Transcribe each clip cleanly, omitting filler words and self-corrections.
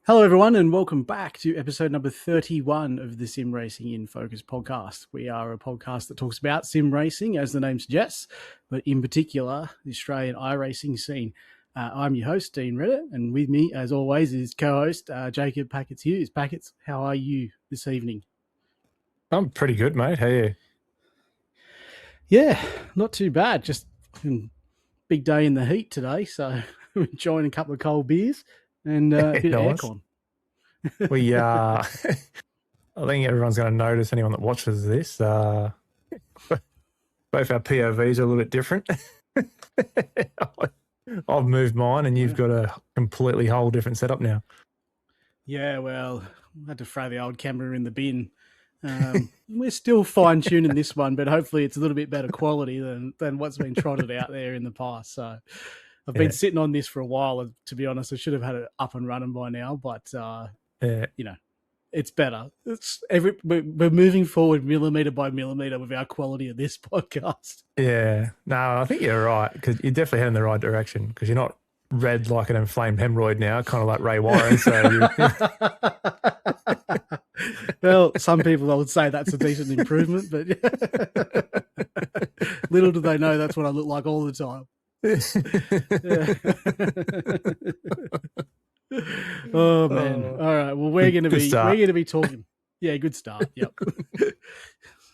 Hello, everyone, and welcome back to episode number 31 of the Sim Racing in Focus podcast. We are a podcast that talks about sim racing, as the name suggests, but in particular, the Australian iRacing scene. I'm your host, Dean Reddit, and with me, as always, is co-host Jacob Packets Hughes. Packets, how are you this evening? I'm pretty good, mate. How are you? Yeah, not too bad. Just a big day in the heat today, so enjoying a couple of cold beers and a bit of Nice. aircon. We, I think everyone's going to notice, anyone that watches this, both our POVs are a little bit different. I've moved mine and you've got a completely whole different setup now. Yeah, well, I had to throw the old camera in the bin. We're still fine-tuning this one, but hopefully it's a little bit better quality than what's been trotted out there in the past. So I've been sitting on this for a while. To be honest, I should have had it up and running by now, but you know, it's better. We're moving forward millimeter by millimeter with our quality of this podcast. Yeah, no, I think you're right, because you're definitely heading in the right direction, because you're not red like an inflamed hemorrhoid now, kind of like Ray Warren. So well, some people I would say that's a decent improvement, but little do they know that's what I look like all the time. Oh man! All right. Well, we're going to be talking. Yeah, good start. Yep.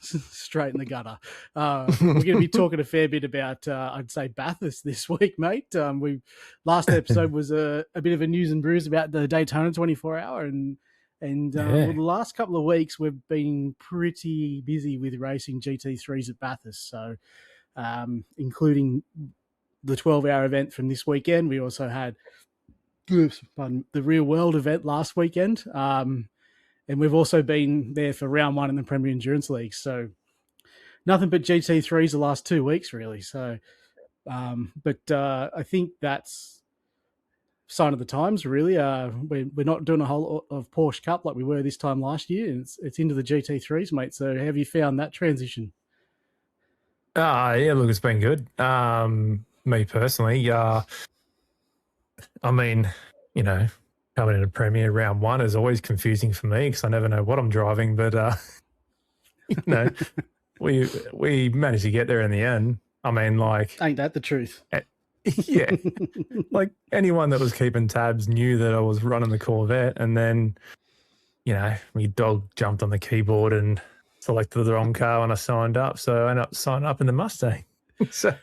Straight in the gutter. We're going to be talking a fair bit about, I'd say, Bathurst this week, mate. Last episode was a bit of a news and brews about the Daytona 24-hour, and well, the last couple of weeks we've been pretty busy with racing GT3s at Bathurst. So, including the 12-hour event from this weekend, we also had the real world event last weekend. And we've also been there for round one in the Premier Endurance League. So nothing but GT3s the last 2 weeks, really. So, but I think that's sign of the times, really. We're not doing a whole lot of Porsche Cup like we were this time last year. And it's into the GT3s, mate. So have you found that transition? Yeah, look, it's been good. Me personally, I mean, you know, coming into Premier round one is always confusing for me because I never know what I'm driving. But you know, we managed to get there in the end. I mean, like, ain't that the truth? Yeah, like anyone that was keeping tabs knew that I was running the Corvette, and then, you know, my dog jumped on the keyboard and selected the wrong car when I signed up, so I ended up signing up in the Mustang. So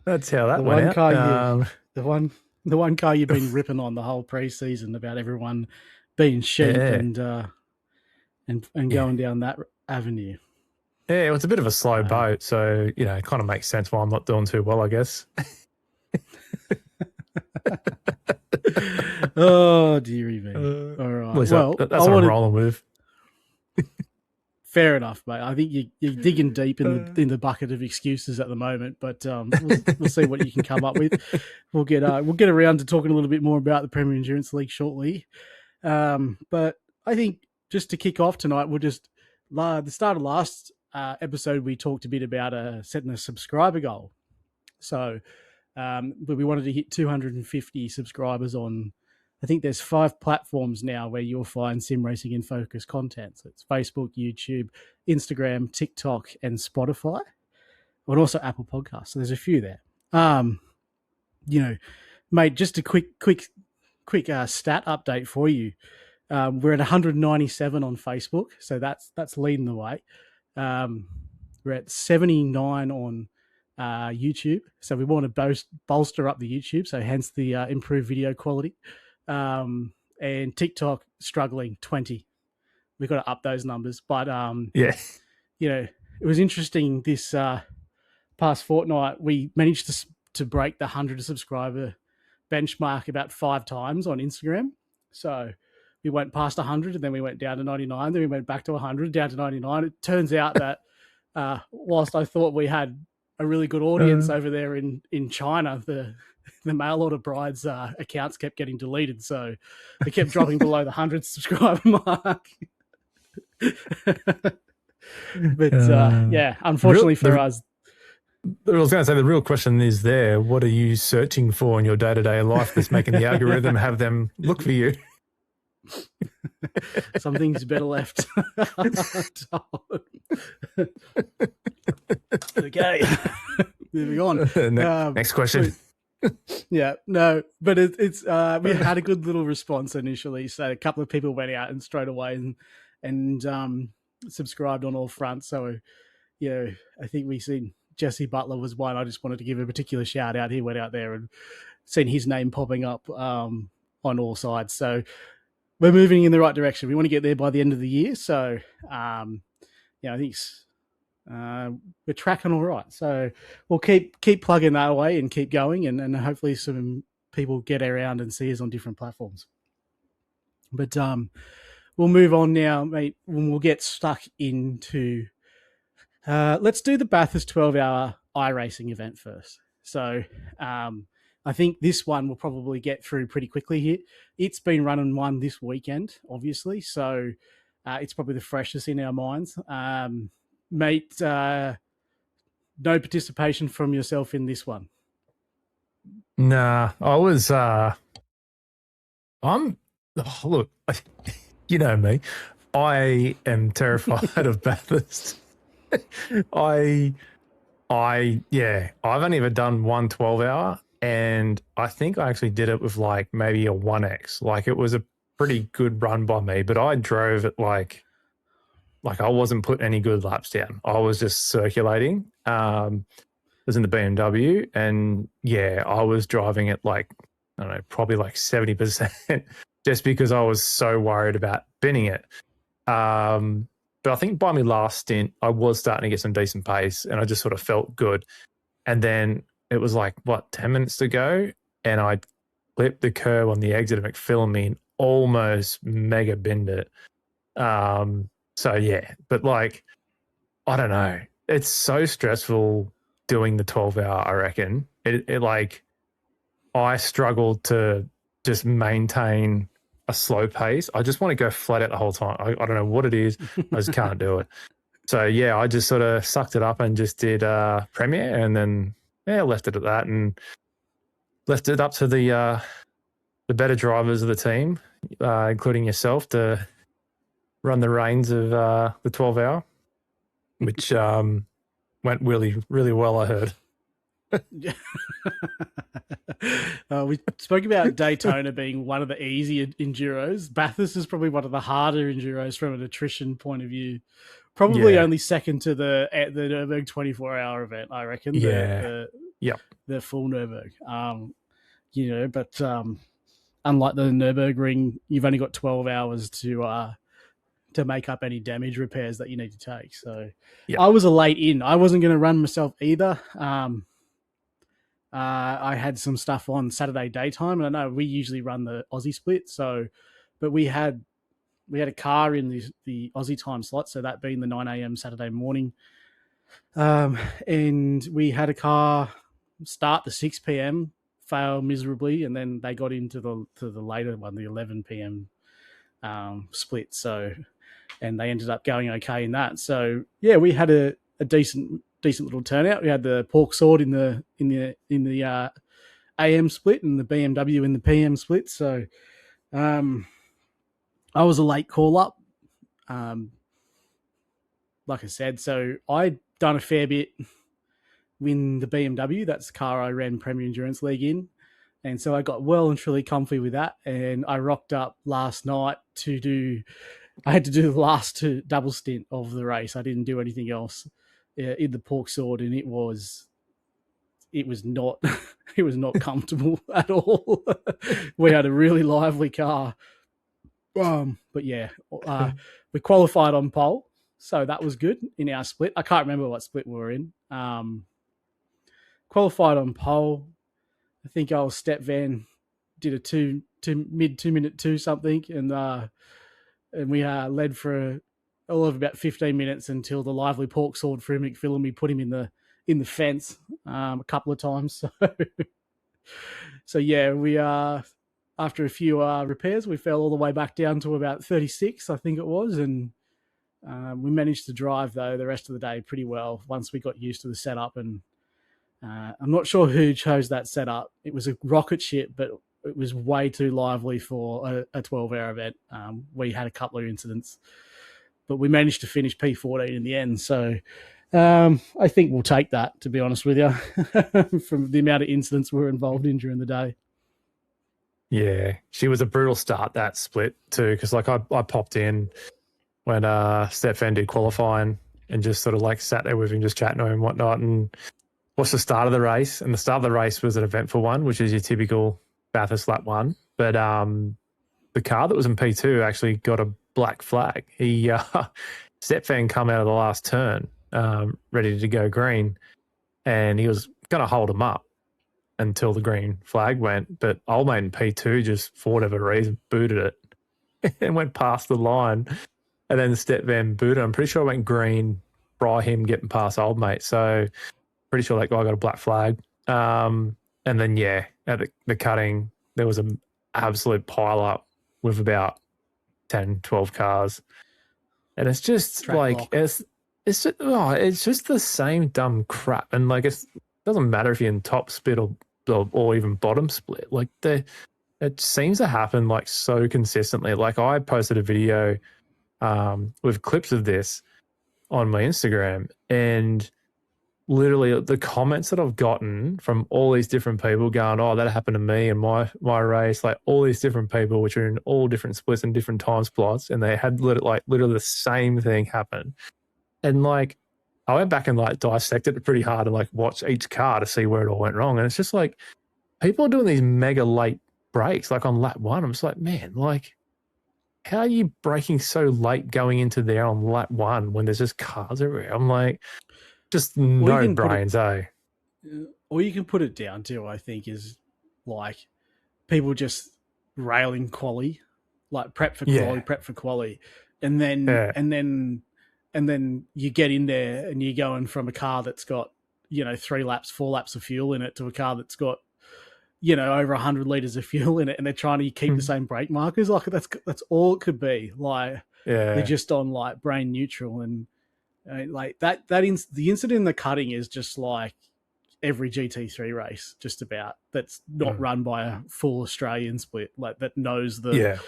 that's how that went out. The one car you've been ripping on the whole pre-season about everyone being sheep and going down that avenue. Yeah, it was a bit of a slow boat, so, you know, it kind of makes sense why I'm not doing too well, I guess. Oh, dearie me. All right. Well, that's what I'm rolling with. Fair enough, mate. I think you're digging deep in the bucket of excuses at the moment, but we'll see what you can come up with. We'll get around to talking a little bit more about the Premier Endurance League shortly. But I think just to kick off tonight, we'll just the start of last episode we talked a bit about setting a subscriber goal. So, but we wanted to hit 250 subscribers on. I think there's 5 platforms now where you'll find Sim Racing in Focus content. So it's Facebook, YouTube, Instagram, TikTok, and Spotify, and also Apple Podcasts. So there's a few there. You know, mate, just a quick stat update for you. We're at 197 on Facebook, so that's leading the way. We're at 79 on YouTube, so we want to bolster up the YouTube, so hence the improved video quality. And TikTok struggling 20. We've got to up those numbers, but you know, it was interesting this past fortnight. We managed to break the 100 subscriber benchmark about 5 times on Instagram. So we went past 100 and then we went down to 99. Then we went back to 100, down to 99. It turns out that whilst I thought we had a really good audience over there in China, the mail order brides accounts kept getting deleted, so they kept dropping below the 100 subscriber mark. But yeah, unfortunately for us. I was going to say, the real question is there, what are you searching for in your day-to-day life that's making the algorithm have them look for you? Some things better left. Okay, moving on. Next question. Yeah, no, but it's we had a good little response initially. So a couple of people went out and straight away and subscribed on all fronts. So I think we seen Jesse Butler was one. I just wanted to give a particular shout out. He went out there and seen his name popping up on all sides. So we're moving in the right direction. We want to get there by the end of the year. So I think we're tracking all right. So we'll keep plugging that away and keep going, and hopefully some people get around and see us on different platforms. But we'll move on now, mate. We'll get stuck into let's do the Bathurst 12-hour iRacing event first. So I think this one will probably get through pretty quickly here. It's been running one this weekend, obviously, so it's probably the freshest in our minds. Mate, no participation from yourself in this one? Nah, I was, look, you know me, I am terrified of Bathurst. I've only ever done 12-hour, and I think I actually did it with like maybe a 1X. Like it was a pretty good run by me, but I drove it like I wasn't putting any good laps down. I was just circulating. I was in the BMW, and I was driving it like, I don't know, probably like 70% just because I was so worried about binning it. But I think by my last stint, I was starting to get some decent pace, and I just sort of felt good. And then it was like, 10 minutes to go, and I clipped the curb on the exit of McPhillamy and almost mega binned it. But like, I don't know. It's so stressful doing the 12-hour, I reckon. It like, I struggled to just maintain a slow pace. I just want to go flat out the whole time. I don't know what it is. I just can't do it. So I just sort of sucked it up and just did Premier, and then left it at that, and left it up to the better drivers of the team, including yourself, to run the reins of the 12-hour, which went really, really well, I heard. We spoke about Daytona being one of the easier enduros. Bathurst is probably one of the harder enduros from an attrition point of view. Probably only second to the Nürburgring 24-hour event, I reckon. The full Nürburgring. But unlike the Nürburgring, you've only got 12 hours to make up any damage repairs that you need to take. So I was a late in. I wasn't going to run myself either. I had some stuff on Saturday daytime, and I know we usually run the Aussie split. But we had a car in the Aussie time slot, so that being the 9 a.m. Saturday morning. And we had a car start the 6 p.m., fail miserably, and then they got into the later one, the 11 p.m. Split. So, and they ended up going okay in that. So we had a decent little turnout. We had the pork sword in the AM split, and the BMW in the PM split. So I was a late call up. Like I said, so I'd done a fair bit in the BMW. That's the car I ran Premier Endurance League in. And so I got well and truly comfy with that. And I rocked up last night I had to do the last double stint of the race. I didn't do anything else in the pork sword, and it was not comfortable at all. We had a really lively car. But we qualified on pole, so that was good in our split. I can't remember what split we were in. Qualified on pole. I think I was step van, did a mid 2 minute 2 something, and we led for all of about 15 minutes until the lively pork sword through McPhillamy put him in the fence a couple of times. So we after a few repairs, we fell all the way back down to about 36, I think it was, and we managed to drive though the rest of the day pretty well once we got used to the setup. And I'm not sure who chose that setup. It was a rocket ship, but it was way too lively for a 12-hour event. We had a couple of incidents, but we managed to finish P14 in the end. So I think we'll take that, to be honest with you, from the amount of incidents we were involved in during the day. Yeah, she was a brutal start, that split too, because like I popped in when Stefan did qualifying and just sort of like sat there with him, just chatting to him and whatnot, and watched the start of the race. And the start of the race was an eventful one, which is your typical Bathurst lap one. But the car that was in P2 actually got a black flag. He Stefan come out of the last turn, ready to go green, and he was going to hold him up until the green flag went, but old mate in P2 just, for whatever reason, booted it and went past the line. And then the step van booted. I'm pretty sure it went green by him getting past old mate. So pretty sure that guy got a black flag. And then, yeah, at the cutting, there was an absolute pile up with about 10, 12 cars. And it's just Track like, block. it's just the same dumb crap. And like, it doesn't matter if you're in top split or even bottom split. Like it seems to happen like so consistently. Like I posted a video with clips of this on my Instagram, and literally the comments that I've gotten from all these different people going, oh, that happened to me in my race, like all these different people which are in all different splits and different time slots, and they had literally the same thing happen. And like I went back and like dissected it pretty hard and like watched each car to see where it all went wrong. And it's just like people are doing these mega late breaks, like on lap one. I'm just like, man, like how are you braking so late going into there on lap one when there's just cars everywhere? I'm like, just no brains, eh? All you can put it down to, I think, is like people just railing quali, like prep for quali, and then you get in there and you're going from a car that's got 3 laps, 4 laps of fuel in it to a car that's got over 100 liters of fuel in it, and they're trying to keep the same brake markers. Like that's all it could be. Like they're just on like brain neutral, and like the incident in the cutting is just like every GT3 race, just about, that's not run by a full Australian split, like that knows the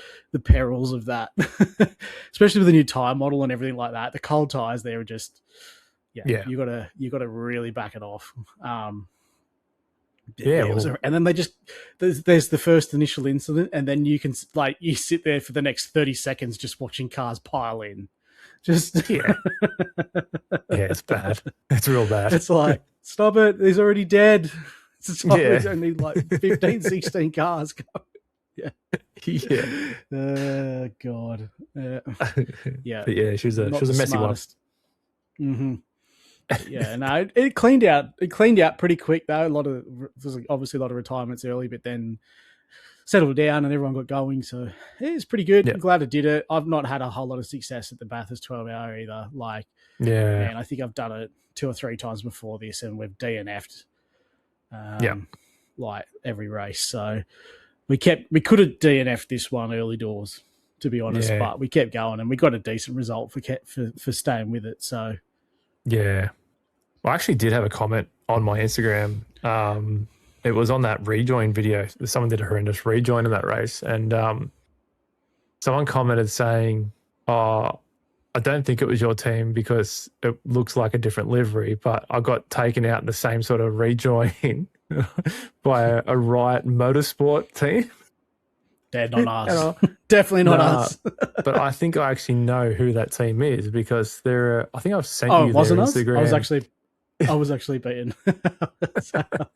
perils of that, especially with the new tire model and everything like that. The cold tires there are just you gotta really back it off. And then they just there's the first initial incident, and then you can like you sit there for the next 30 seconds just watching cars pile in. Just it's bad. It's real bad. It's like, stop it, he's already dead. There's only like 15, 16 cars go. God. But yeah, she was a messy smartest one. Yeah, no, it cleaned out pretty quick though. There's obviously a lot of retirements early, but then settled down and everyone got going. So it's pretty good. I'm glad I did it. I've not had a whole lot of success at the Bathurst 12hr either. Like, man, I think I've done it 2 or 3 times before this, and we've DNF'd like every race. So we could have DNF'd this one early doors, to be honest, but we kept going and we got a decent result for staying with it. So yeah. I actually did have a comment on my Instagram. It was on that rejoin video. Someone did a horrendous rejoin in that race, and someone commented saying, oh, I don't think it was your team because it looks like a different livery, but I got taken out in the same sort of rejoin by a Riot Motorsport team. They're not us. Definitely not us. But I think I actually know who that team is, because I think I've sent you their Instagram. I was actually beaten. I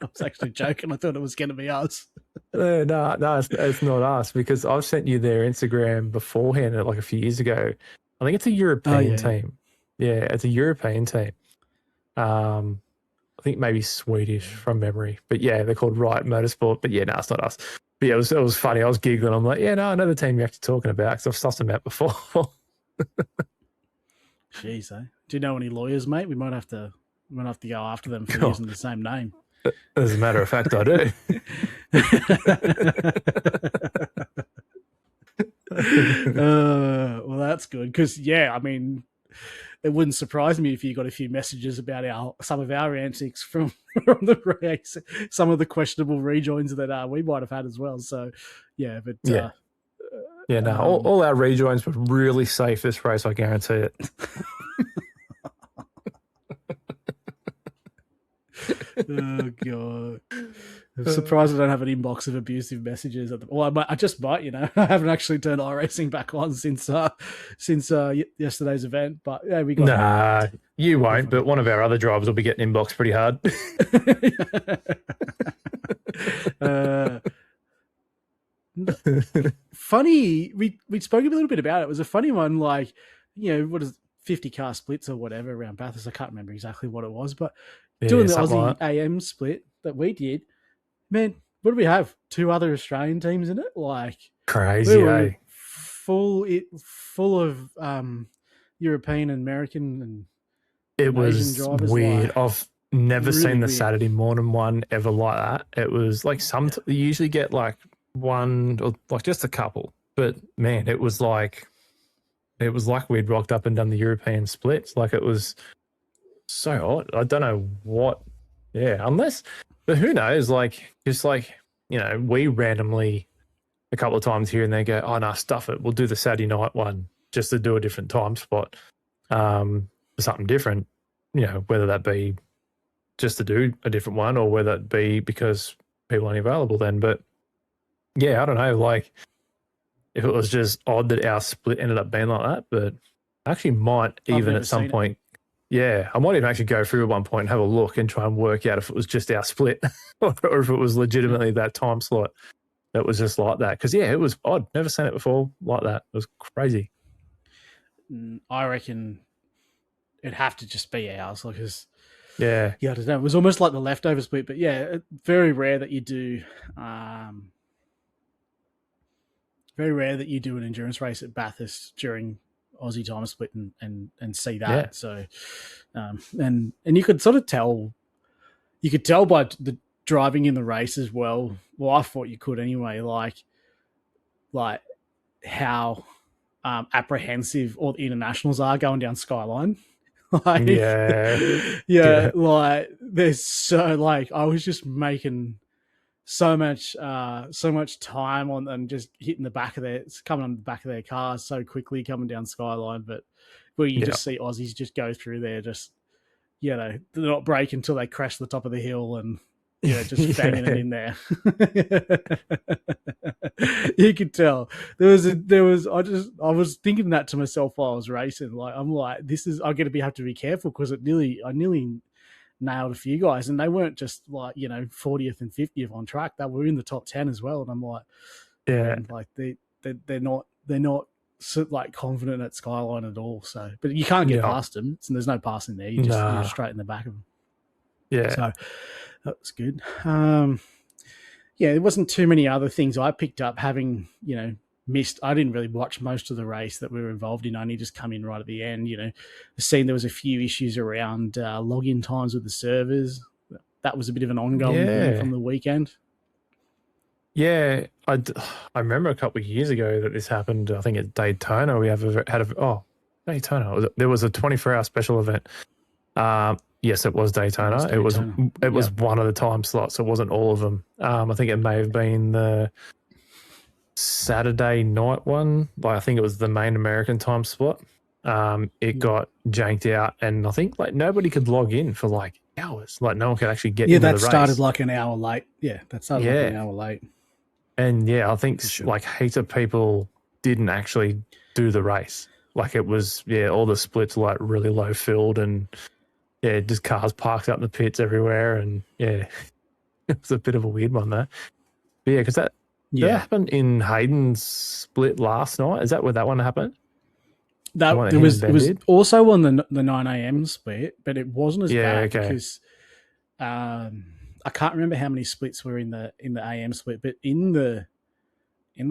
was actually joking. I thought it was going to be us. No, it's not us, because I've sent you their Instagram beforehand, like a few years ago. I think it's a European team. Yeah, it's a European team. I think maybe Swedish from memory. But yeah, they're called Riot Motorsport. But yeah, no, it's not us. But yeah, it was funny. I was giggling. I'm like, yeah, no, I know the team you're actually talking about, because I've sussed them out before. Jeez, eh? Do you know any lawyers, mate? We might have to go after them for using the same name. As a matter of fact, I do. Well, that's good, because I mean, it wouldn't surprise me if you got a few messages about some of our antics from the race, some of the questionable rejoins that we might have had as well. So, yeah, but all our rejoins were really safe this race. I guarantee it. Oh god. I'm surprised I don't have an inbox of abusive messages. I just might, I haven't actually turned iRacing back on since yesterday's event. But yeah, we got. Nah, you won't. But one of our other drivers will be getting inboxed pretty hard. Funny. We spoke a little bit about it. It was a funny one. Like, what is 50 car splits or whatever around Bathurst. I can't remember exactly what it was, but doing the Aussie AM split that we did. Man, what do we have? 2 other Australian teams in it? Like crazy, we full of European and American and it was Asian drivers. Weird. Like, I've never really seen the weird. Saturday morning one ever like that. It was like you usually get like one or like just a couple, but man, it was like we'd rocked up and done the European splits. Like it was so odd. I don't know what. Yeah, but who knows? Like, just like, we randomly a couple of times here and there go, oh, no, stuff it. We'll do the Saturday night one just to do a different time spot, something different, whether that be just to do a different one or whether it be because people aren't available then. But yeah, I don't know, like if it was just odd that our split ended up being like that, but I actually might even at some point. Yeah, I might even actually go through at one point and have a look and try and work out if it was just our split or if it was legitimately that time slot that was just like that. Because, yeah, it was odd. Never seen it before like that. It was crazy. I reckon it'd have to just be ours. Because, I don't know. It was almost like the leftover split. But, yeah, very rare that you do an endurance race at Bathurst during Aussie time split and see that. Yeah. So, and you could sort of tell by the driving in the race as well. Well, I thought you could anyway, like how apprehensive all the internationals are going down Skyline. Like, yeah. Like there's so like, I was just making so much time on and just hitting coming on the back of their cars so quickly coming down Skyline, but where you just see Aussies just go through there, just they're not brake until they crash the top of the hill and just banging it in there. You could tell I was thinking that to myself while I was racing. Like I'm like, I'm gonna have to be careful because I nearly nailed a few guys, and they weren't just like 40th and 50th on track. They were in the top 10 as well, and I'm like, man, like they're not so, like confident at Skyline at all. So, but you can't get past them, so there's no passing there. You're straight in the back of them. Yeah, so that was good. There wasn't too many other things I picked up having missed. I didn't really watch most of the race that we were involved in. I only just come in right at the end. Seen there was a few issues around login times with the servers. That was a bit of an ongoing thing from the weekend. Yeah, I remember a couple of years ago that this happened. I think at Daytona we Daytona. There was a 24-hour special event. Yes, it was Daytona. It was one of the time slots. It wasn't all of them. I think it may have been the Saturday night one. Like I think it was the main American time slot. It got janked out, and I think like nobody could log in for like hours. Like no one could actually get into the race. Yeah, that started like an hour late. Yeah, that started like an hour late. And I think like heaps of people didn't actually do the race. Like it was all the splits like really low filled, and just cars parked up in the pits everywhere, and it was a bit of a weird one there. But because that happened in Hayden's split last night. Is that where that one happened? It was also on the 9 a.m. split, but it wasn't as bad because I can't remember how many splits were in the AM split, but in the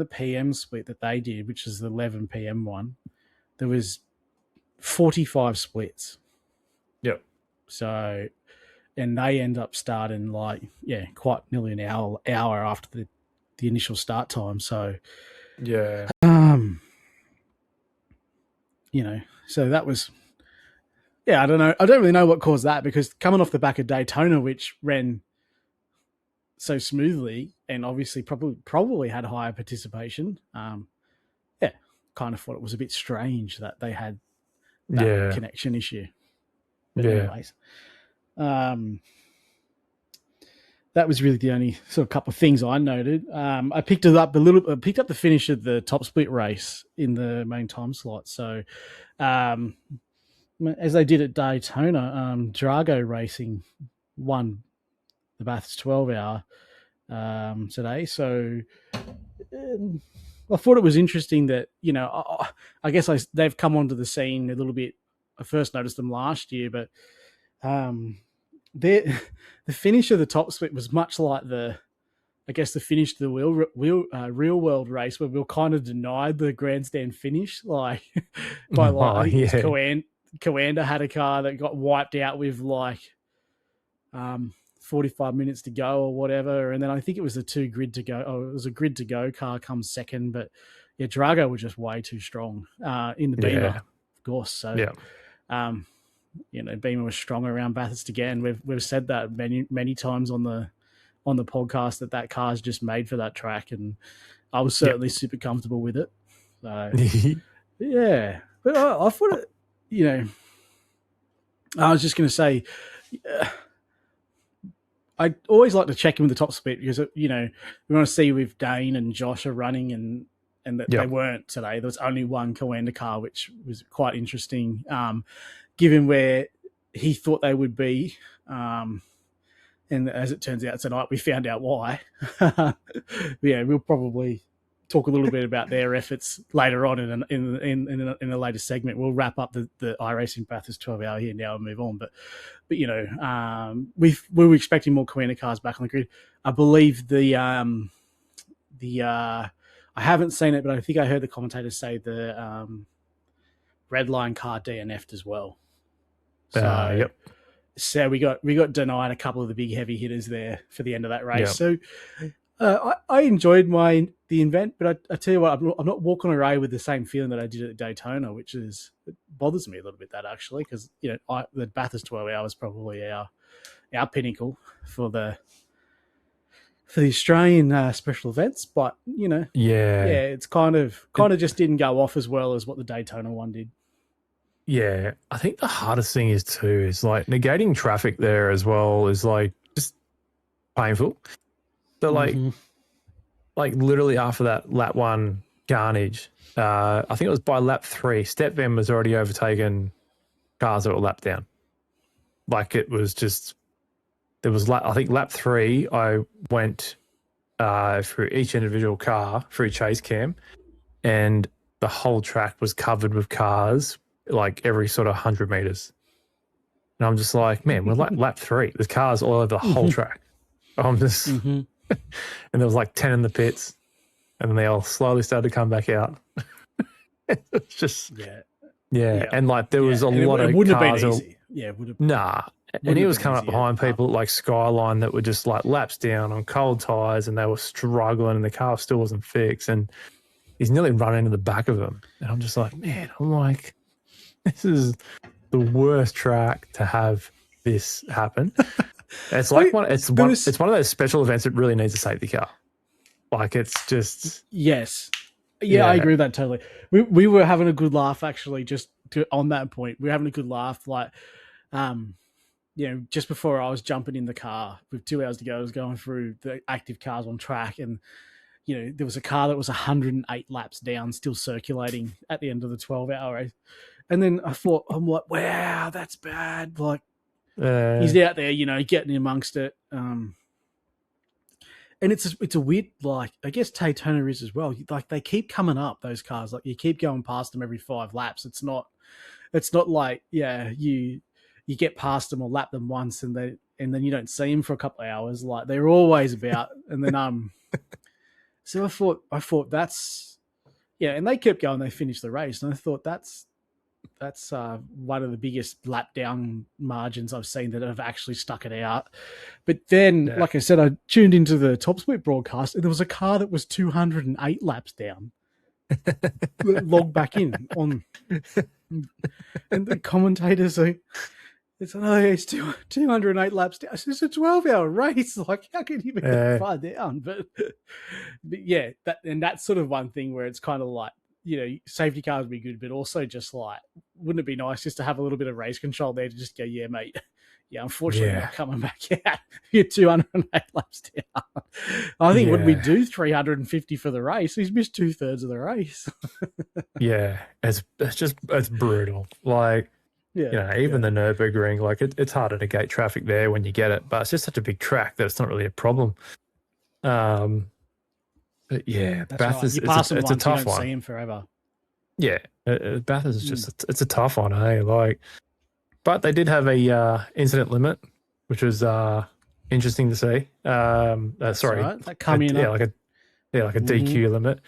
PM split that they did, which is the 11 PM one, there was 45 splits. Yep. So, and they end up starting quite nearly an hour after the initial start time. So, so that was Yeah, I don't know. I don't really know what caused that, because coming off the back of Daytona, which ran so smoothly and obviously probably had higher participation, yeah, kind of thought it was a bit strange that they had that Yeah. connection issue. But Yeah. anyways, that was really the only sort of couple of things I noted. I picked it up picked up the finish of the top split race in the main time slot. So, as they did at Daytona, Drago Racing won the Bathurst 12-hour today. So, I thought it was interesting that, I guess they've come onto the scene a little bit. I first noticed them last year, but the finish of the top split was much like the finish of the real world race, where we were kind of denied the grandstand finish, like by I think it was Coanda had a car that got wiped out with 45 minutes to go or whatever, and then I think it was a grid to go. Oh, it was a grid to go car comes second, but yeah, Drago was just way too strong in the Beamer, of course. So Beamer was strong around Bathurst again. We've said that many times on the podcast that car is just made for that track, and I was certainly super comfortable with it. So yeah, but I thought it, I was just going to say, I always like to check in with the top split, because we want to see if Dane and Josh are running, and that they weren't today. There was only one Coanda car, which was quite interesting, given where he thought they would be. And as it turns out tonight, we found out why. We'll probably talk a little bit about their efforts later on in a later segment. We'll wrap up the iRacing Bathurst 12-hour here now and move on. But we were expecting more Coanda cars back on the grid. I believe I haven't seen it, but I think I heard the commentators say the red line car DNF'd as well. So we got denied a couple of the big heavy hitters there for the end of that race. So I enjoyed the event, but I tell you what, I'm not walking away with the same feeling that I did at Daytona, which it bothers me a little bit, that actually, because the Bathurst 12-hour is probably our pinnacle for the Australian special events, but it's kind of just didn't go off as well as what the Daytona one did. Yeah, I think the hardest thing is negating traffic there as well is just painful. So literally after that lap 1 carnage, I think it was by lap 3, Step Van was already overtaken cars that were lapped down. It was just, there was I think lap 3, I went through each individual car through chase cam, and the whole track was covered with cars every sort of 100 meters. And I'm just like, man, we're lap 3. There's cars all over the whole track. I'm just, and there was 10 in the pits, and then they all slowly started to come back out. It's just, and there was a lot of wouldn't cars. Have been easy. Yeah, it would have. Nah. And he was coming up behind people Skyline that were just laps down on cold tyres, and they were struggling, and the car still wasn't fixed. And he's nearly run into the back of them. And I'm just like, man, this is the worst track to have this happen. It's one of those special events that really needs a safety car. It's just yes. Yeah, I agree with that totally. We were having a good laugh, actually, on that point. We were having a good laugh, just before I was jumping in the car with 2 hours to go, I was going through the active cars on track, and there was a car that was 108 laps down, still circulating at the end of the 12-hour race. And then I'm like, wow, that's bad. He's out there, getting amongst it. And it's a weird, I guess Daytona is as well. They keep coming up, those cars. You keep going past them every 5 laps. It's not you get past them or lap them once and then you don't see them for a couple of hours. They're always about. And then so I thought that's and they kept going. They finished the race, and I thought that's one of the biggest lap down margins I've seen that have actually stuck it out. But then, like I said, I tuned into the Top Split broadcast, and there was a car that was 208 laps down, logged back in on. and the commentators are, it's 208 laps down. It's a 12-hour race. Like, how can you be that far down? But yeah, that's sort of one thing where it's kind of like, safety cars would be good, but also just like, wouldn't it be nice just to have a little bit of race control there to just go, yeah, mate. Yeah, unfortunately, not coming back out. You're 208 laps down. I think when we do 350 for the race, he's missed 2/3 of the race. Yeah, it's brutal. Like, even the Nürburgring, like it's harder to gate traffic there when you get it, but it's just such a big track that it's not really a problem. But yeah, Bathurst, right. You pass him it's once, a tough you don't one. see him forever. Yeah, Bathurst is just it's a tough one, hey. Like, but they did have a incident limit, which was interesting to see. Sorry, right. That coming up. like a DQ limit.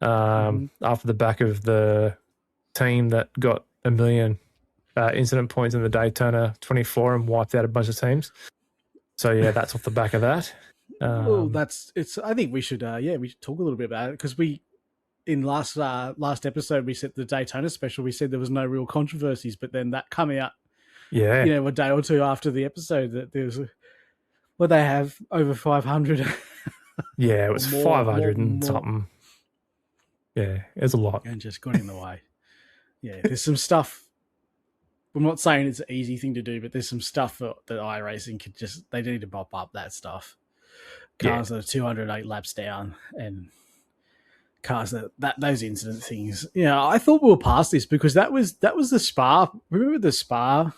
After the back of the team that got 1 million incident points in the Daytona 24 and wiped out a bunch of teams. So yeah, that's off the back of that. Well, I think we should talk a little bit about it, because in last episode we said the Daytona special, we said there was no real controversies, but then that come out a day or two after the episode that there's they have over 500. Yeah, it was 500 and something. Yeah, it's a lot. And just got in the way. Yeah, there's some stuff. I'm not saying it's an easy thing to do, but there's some stuff that iRacing they need to pop up that stuff. Cars that are 208 laps down, and cars that those incident things. Yeah, I thought we were past this, because that was the Spa. Remember the Spa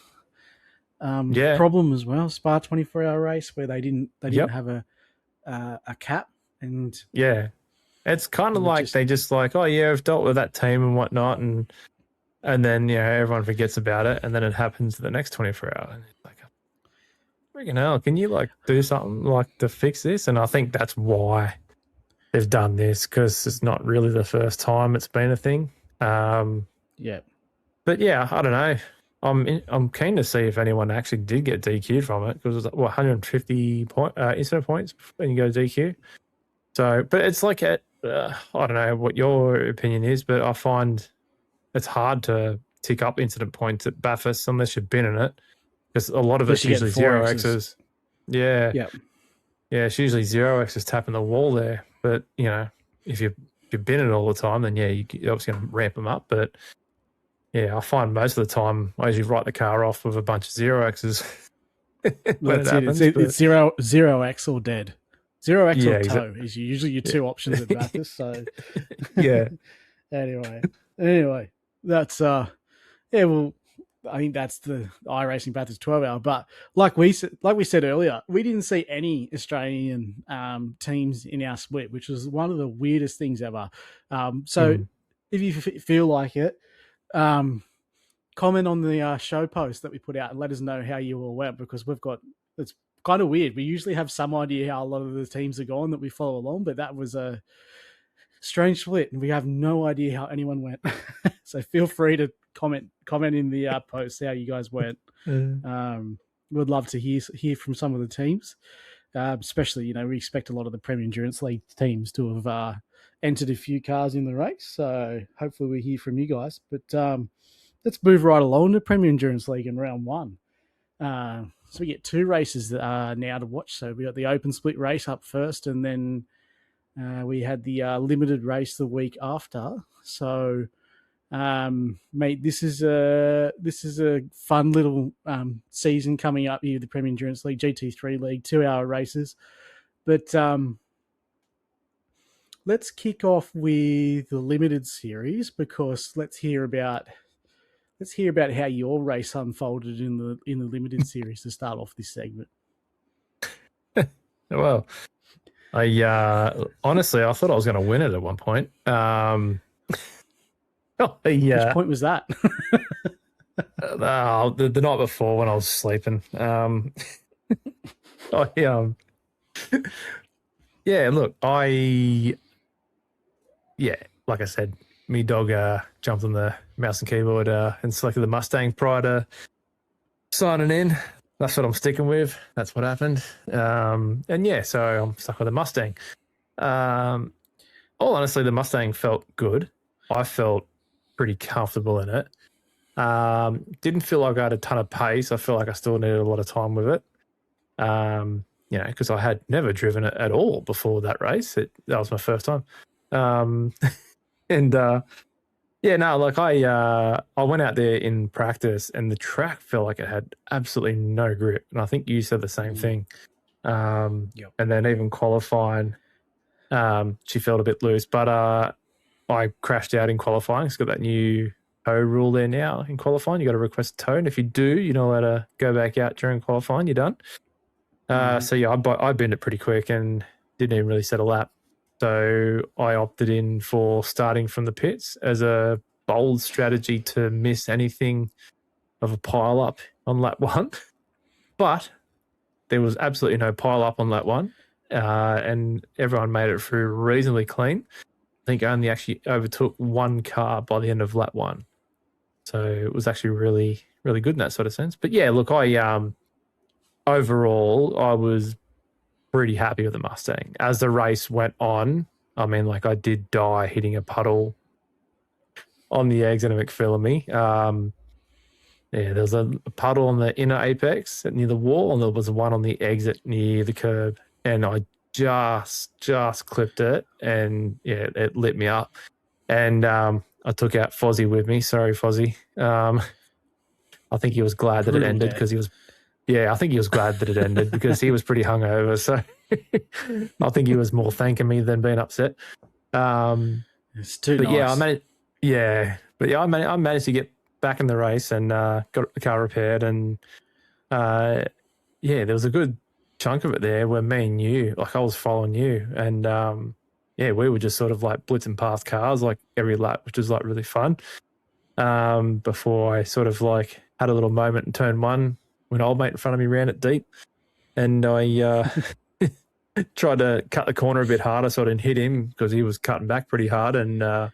problem as well? Spa 24-hour race where they didn't have a cap, and it's kind of like they just like, oh yeah, I've dealt with that team and whatnot, and then everyone forgets about it, and then it happens the next 24 hours. And it's like, freaking hell, can you like do something like to fix this? And I think that's why they've done this, because it's not really the first time it's been a thing. But yeah, I don't know. I'm keen to see if anyone actually did get DQ'd from it, because it was 150 incident points when you go DQ. So, but it's like I don't know what your opinion is, but I find it's hard to tick up incident points at Bathurst unless you've been in it, because a lot of it's usually 0x's. Yeah, it's usually 0x's tapping the wall there. But if you've been in it all the time, then you're obviously going to ramp them up. But yeah, I find most of the time I usually write the car off with a bunch of 0x's. It's 0x or dead. 0x or tow is usually your two options at Bathurst. So Anyway, that's well, I think that's the iRacing Bathurst 12-hour. But like we said earlier, we didn't see any Australian teams in our split, which was one of the weirdest things ever. So if you feel like it, comment on the show post that we put out and let us know how you all went, because it's kind of weird. We usually have some idea how a lot of the teams are going that we follow along, but that was a strange split, and we have no idea how anyone went. So feel free to comment in the post how you guys went. We'd love to hear from some of the teams, especially we expect a lot of the Premier Endurance League teams to have entered a few cars in the race. So hopefully we hear from you guys. But let's move right along to Premier Endurance League in round one. So we get two races now to watch. So we got the open split race up first, and then we had the limited race the week after. So, mate, this is a fun little season coming up here, the Premier Endurance League, GT3 League, 2-hour races. But let's kick off with the limited series, because let's hear about how your race unfolded in the limited series to start off this segment. Well, I honestly, I thought I was going to win it at one point. Which point was that? The night before when I was sleeping. Yeah, look, like I said, me dog jumped on the mouse and keyboard and selected the Mustang prior to signing in. That's what I'm sticking with. That's what happened. So I'm stuck with the Mustang. All honestly, the Mustang felt good. I felt pretty comfortable in it. Didn't feel like I had a ton of pace. I feel like I still needed a lot of time with it. Because I had never driven it at all before that race. That was my first time. And I went out there in practice and the track felt like it had absolutely no grip. And I think you said the same thing. Yep. And then even qualifying, she felt a bit loose, but I crashed out in qualifying. It's got that new tow rule there now in qualifying. You got to request a tow, and if you do, you're not allowed to go back out during qualifying. You're done. So yeah, I binned it pretty quick and didn't even really set a lap. So I opted in for starting from the pits as a bold strategy to miss anything of a pile up on lap 1. But there was absolutely no pile up on lap 1, and everyone made it through reasonably clean. I think I only actually overtook one car by the end of lap 1. So it was actually really, really good in that sort of sense. But yeah, look, overall, I was pretty happy with the Mustang. As the race went on, I mean, like I did die hitting a puddle on the exit of McPhillamy. There was a puddle on the inner apex near the wall, and there was one on the exit near the curb. And I just clipped it, and yeah, it lit me up. And I took out Fozzie with me. Sorry, Fozzie. I think he was glad that it ended because he was. Yeah, I think he was glad that it ended because he was pretty hungover. So I think he was more thanking me than being upset. It's too nice. I managed to get back in the race and got the car repaired. And there was a good chunk of it there where me and you, like I was following you. And we were just sort of like blitzing past cars like every lap, which was like really fun. Before I sort of like had a little moment in turn 1. When old mate in front of me ran it deep, and I tried to cut the corner a bit harder so I didn't hit him because he was cutting back pretty hard, and I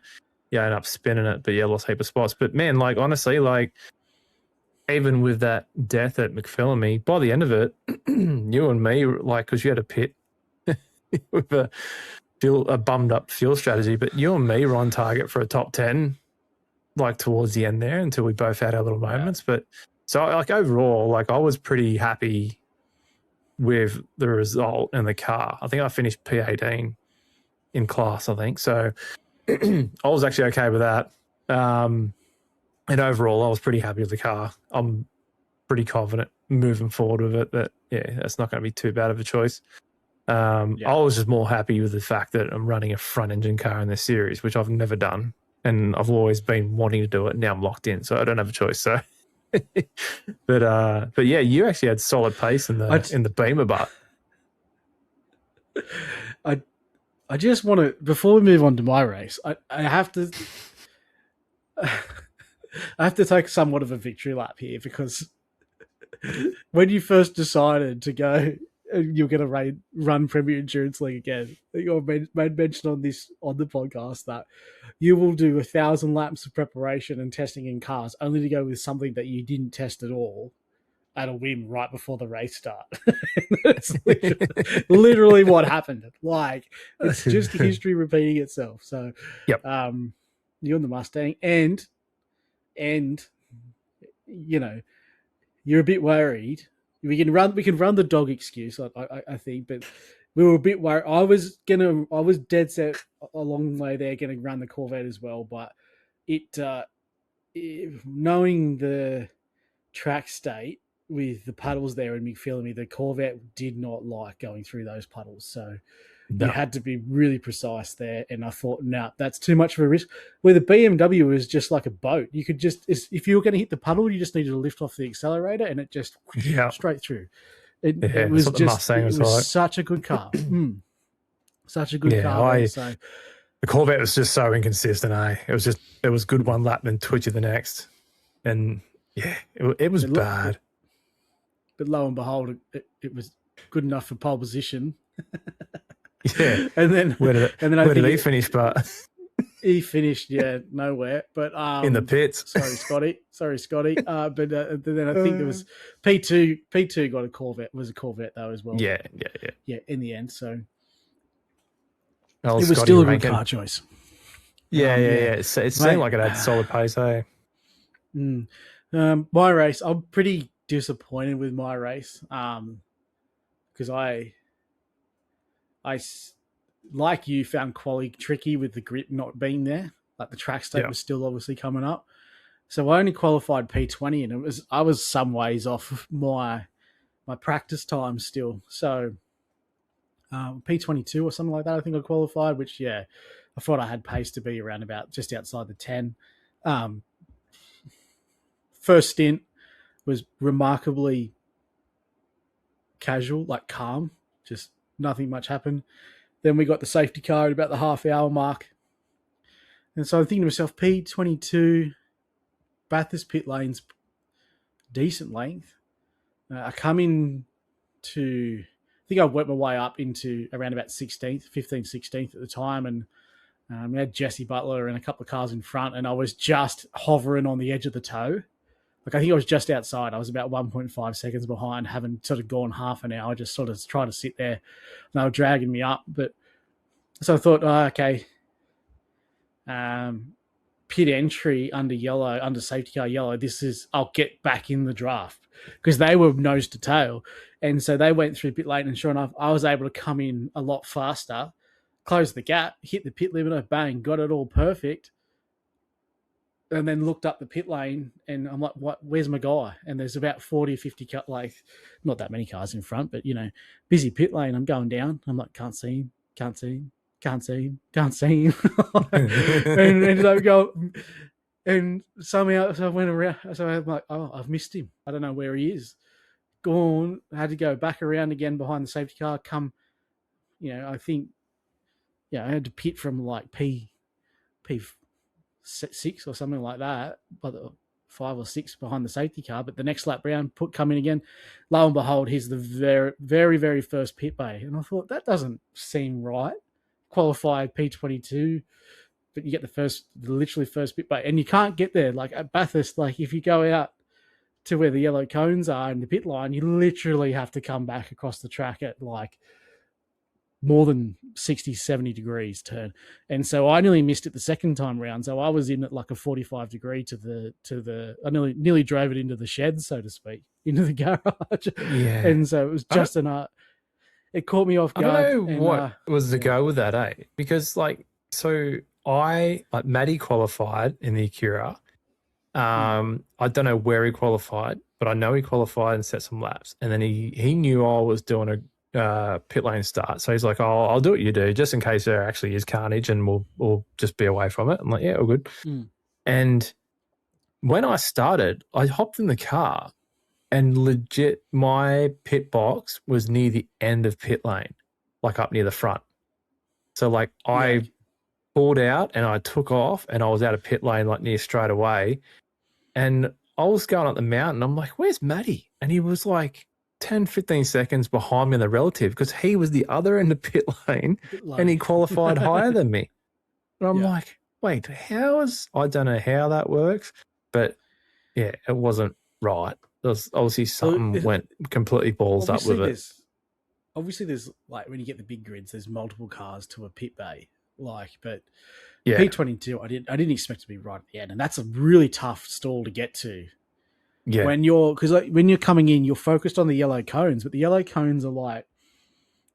ended up spinning it, but lost a heap of spots. But man, like honestly, like even with that death at McPhillamy, by the end of it, you and me, like, because you had a pit with a bummed up fuel strategy, but you and me were on target for a top 10, like towards the end there until we both had our little moments. But so, like, overall, like, I was pretty happy with the result and the car. I think I finished P18 in class, I think. So I was actually okay with that. And overall, I was pretty happy with the car. I'm pretty confident moving forward with it that, that's not going to be too bad of a choice. I was just more happy with the fact that I'm running a front engine car in this series, which I've never done. And I've always been wanting to do it. Now I'm locked in, so I don't have a choice. So. but yeah, you actually had solid pace in the Beamer, but I just want to, before we move on to my race, I have to take somewhat of a victory lap here, because when you first decided to go, you're going to run Premier Endurance League again, you made mention on the podcast that you will do 1,000 laps of preparation and testing in cars only to go with something that you didn't test at all at a whim right before the race start. That's literally what happened. Like, it's just history repeating itself. So, yep. You and the Mustang, and you know, you're a bit worried. We can run the dog excuse, I think, but we were a bit worried. I was dead set along the way there, going to run the Corvette as well, but knowing the track state with the puddles there in McPhillamy, the Corvette did not like going through those puddles, so you had to be really precise there. And I thought, no, that's too much of a risk. Where the BMW is just like a boat. You could just, if you were going to hit the puddle, you just needed to lift off the accelerator and it just straight through. It was such a good car. Such a good car. The Corvette was just so inconsistent, eh? It was good one lap, then twitchy the next. And yeah, it was bad. But lo and behold, it was good enough for pole position. Yeah, and then where did he finish? But he finished, nowhere. But in the pits. Sorry, Scotty. But then I think there was P2. P2 got a Corvette. Was a Corvette though as well. Yeah. In the end, so it was still a good car choice. Yeah. It seemed like it had solid pace, eh? My race, I'm pretty disappointed with my race because like you, found quality tricky with the grip not being there. Like the track state was still obviously coming up. So I only qualified P20, and I was some ways off my practice time still. So P22 or something like that, I think I qualified, which, I thought I had pace to be around about just outside the 10. First stint was remarkably casual, like calm, just nothing much happened. Then we got the safety car at about the half-hour mark. And so I'm thinking to myself, P22, Bathurst pit lane's decent length. I come in to, I think I worked my way up into around about 16th, 15th, 16th at the time. And we had Jesse Butler and a couple of cars in front, and I was just hovering on the edge of the toe. Like, I think I was just outside. I was about 1.5 seconds behind, having sort of gone half an hour, just sort of trying to sit there. And they were dragging me up. But so I thought, okay, pit entry under yellow, under safety car yellow, I'll get back in the draft, because they were nose to tail. And so they went through pit lane, and sure enough, I was able to come in a lot faster, close the gap, hit the pit limiter, bang, got it all perfect. And then looked up the pit lane, and I'm like, "What? Where's my guy?" And there's about 40 or 50, like, not that many cars in front, but, busy pit lane. I'm going down. I'm like, can't see him, can't see him, can't see him, can't see him. And ended up going, and somehow, so I went around. So I'm like, oh, I've missed him. I don't know where he is. Gone. I had to go back around again behind the safety car. Come, I think, I had to pit from like P6 or something like that, but 5 or 6 behind the safety car. But the next lap round, come in again. Lo and behold, he's the very, very, very first pit bay. And I thought, that doesn't seem right. Qualified P22, but you get the literally first pit bay. And you can't get there. Like at Bathurst, like if you go out to where the yellow cones are in the pit line, you literally have to come back across the track at like more than 60, 70 degrees turn. And so I nearly missed it the second time round. So I was in at like a 45 degree I nearly drove it into the shed, so to speak, into the garage. Yeah. And so it was just it caught me off guard. I don't know what was the go with that, eh? Because Matty qualified in the Acura. I don't know where he qualified, but I know he qualified and set some laps. And then he knew I was doing a pit lane start, so he's like, "Oh, I'll do what you do, just in case there actually is carnage, and we'll just be away from it." I'm like, "Yeah, all good." And when I started, I hopped in the car, and legit, my pit box was near the end of pit lane, like up near the front. So I pulled out and I took off, and I was out of pit lane like near straight away, and I was going up the mountain. I'm like, "Where's Matty?" And he was like 10, 15 seconds behind me in the relative, because he was the other end of pit lane and he qualified higher than me. And I'm like, wait, I don't know how that works, but it wasn't right. There's obviously something went completely balls up with it. Obviously there's like, when you get the big grids, there's multiple cars to a pit bay, but Yeah. P22, I didn't expect to be right at the end. And that's a really tough stall to get to. Yeah. When you're coming in, you're focused on the yellow cones, but the yellow cones are like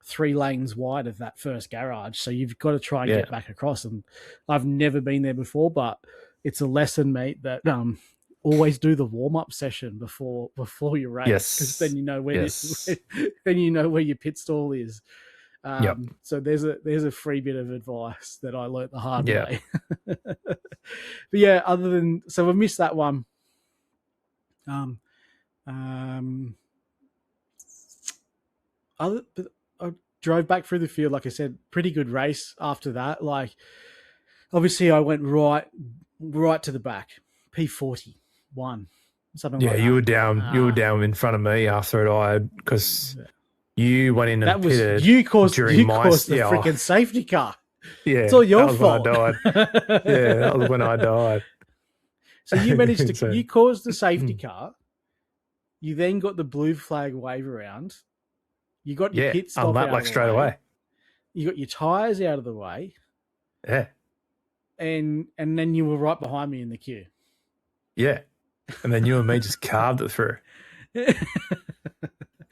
3 lanes wide of that first garage. So you've got to try and get back across. And I've never been there before, but it's a lesson, mate, that always do the warm-up session before your race. Yes. Because then you know then you know where your pit stall is. So there's a free bit of advice that I learnt the hard way. But so I missed that one. I drove back through the field, like I said, pretty good race after that. Like, obviously I went right to the back, P41, something like that. You were down in front of me after it, because you went in and pitted. You caused the freaking safety car. Yeah, it's all your fault. When I died. That was when I died. So you managed to, you caused the safety car. You then got the blue flag wave around. You got your pit stop out of the straight away. You got your tyres out of the way. Yeah. And then you were right behind me in the queue. Yeah. and then you and me just carved it through.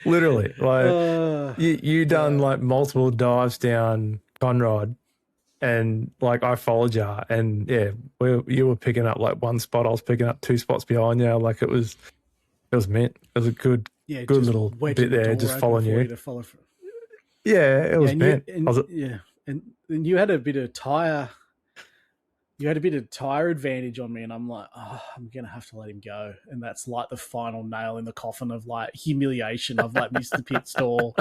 Literally, like you done like multiple dives down Conrod, and like I followed you, and yeah, you were picking up like one spot, I was picking up 2 spots behind you. Like it was mint. It was a good little bit there, just following you. Yeah, it was mint. And you had a bit of tire. You had a bit of tire advantage on me, and I'm like, oh, I'm gonna have to let him go, and that's like the final nail in the coffin of like humiliation. I've like missed the pit stall.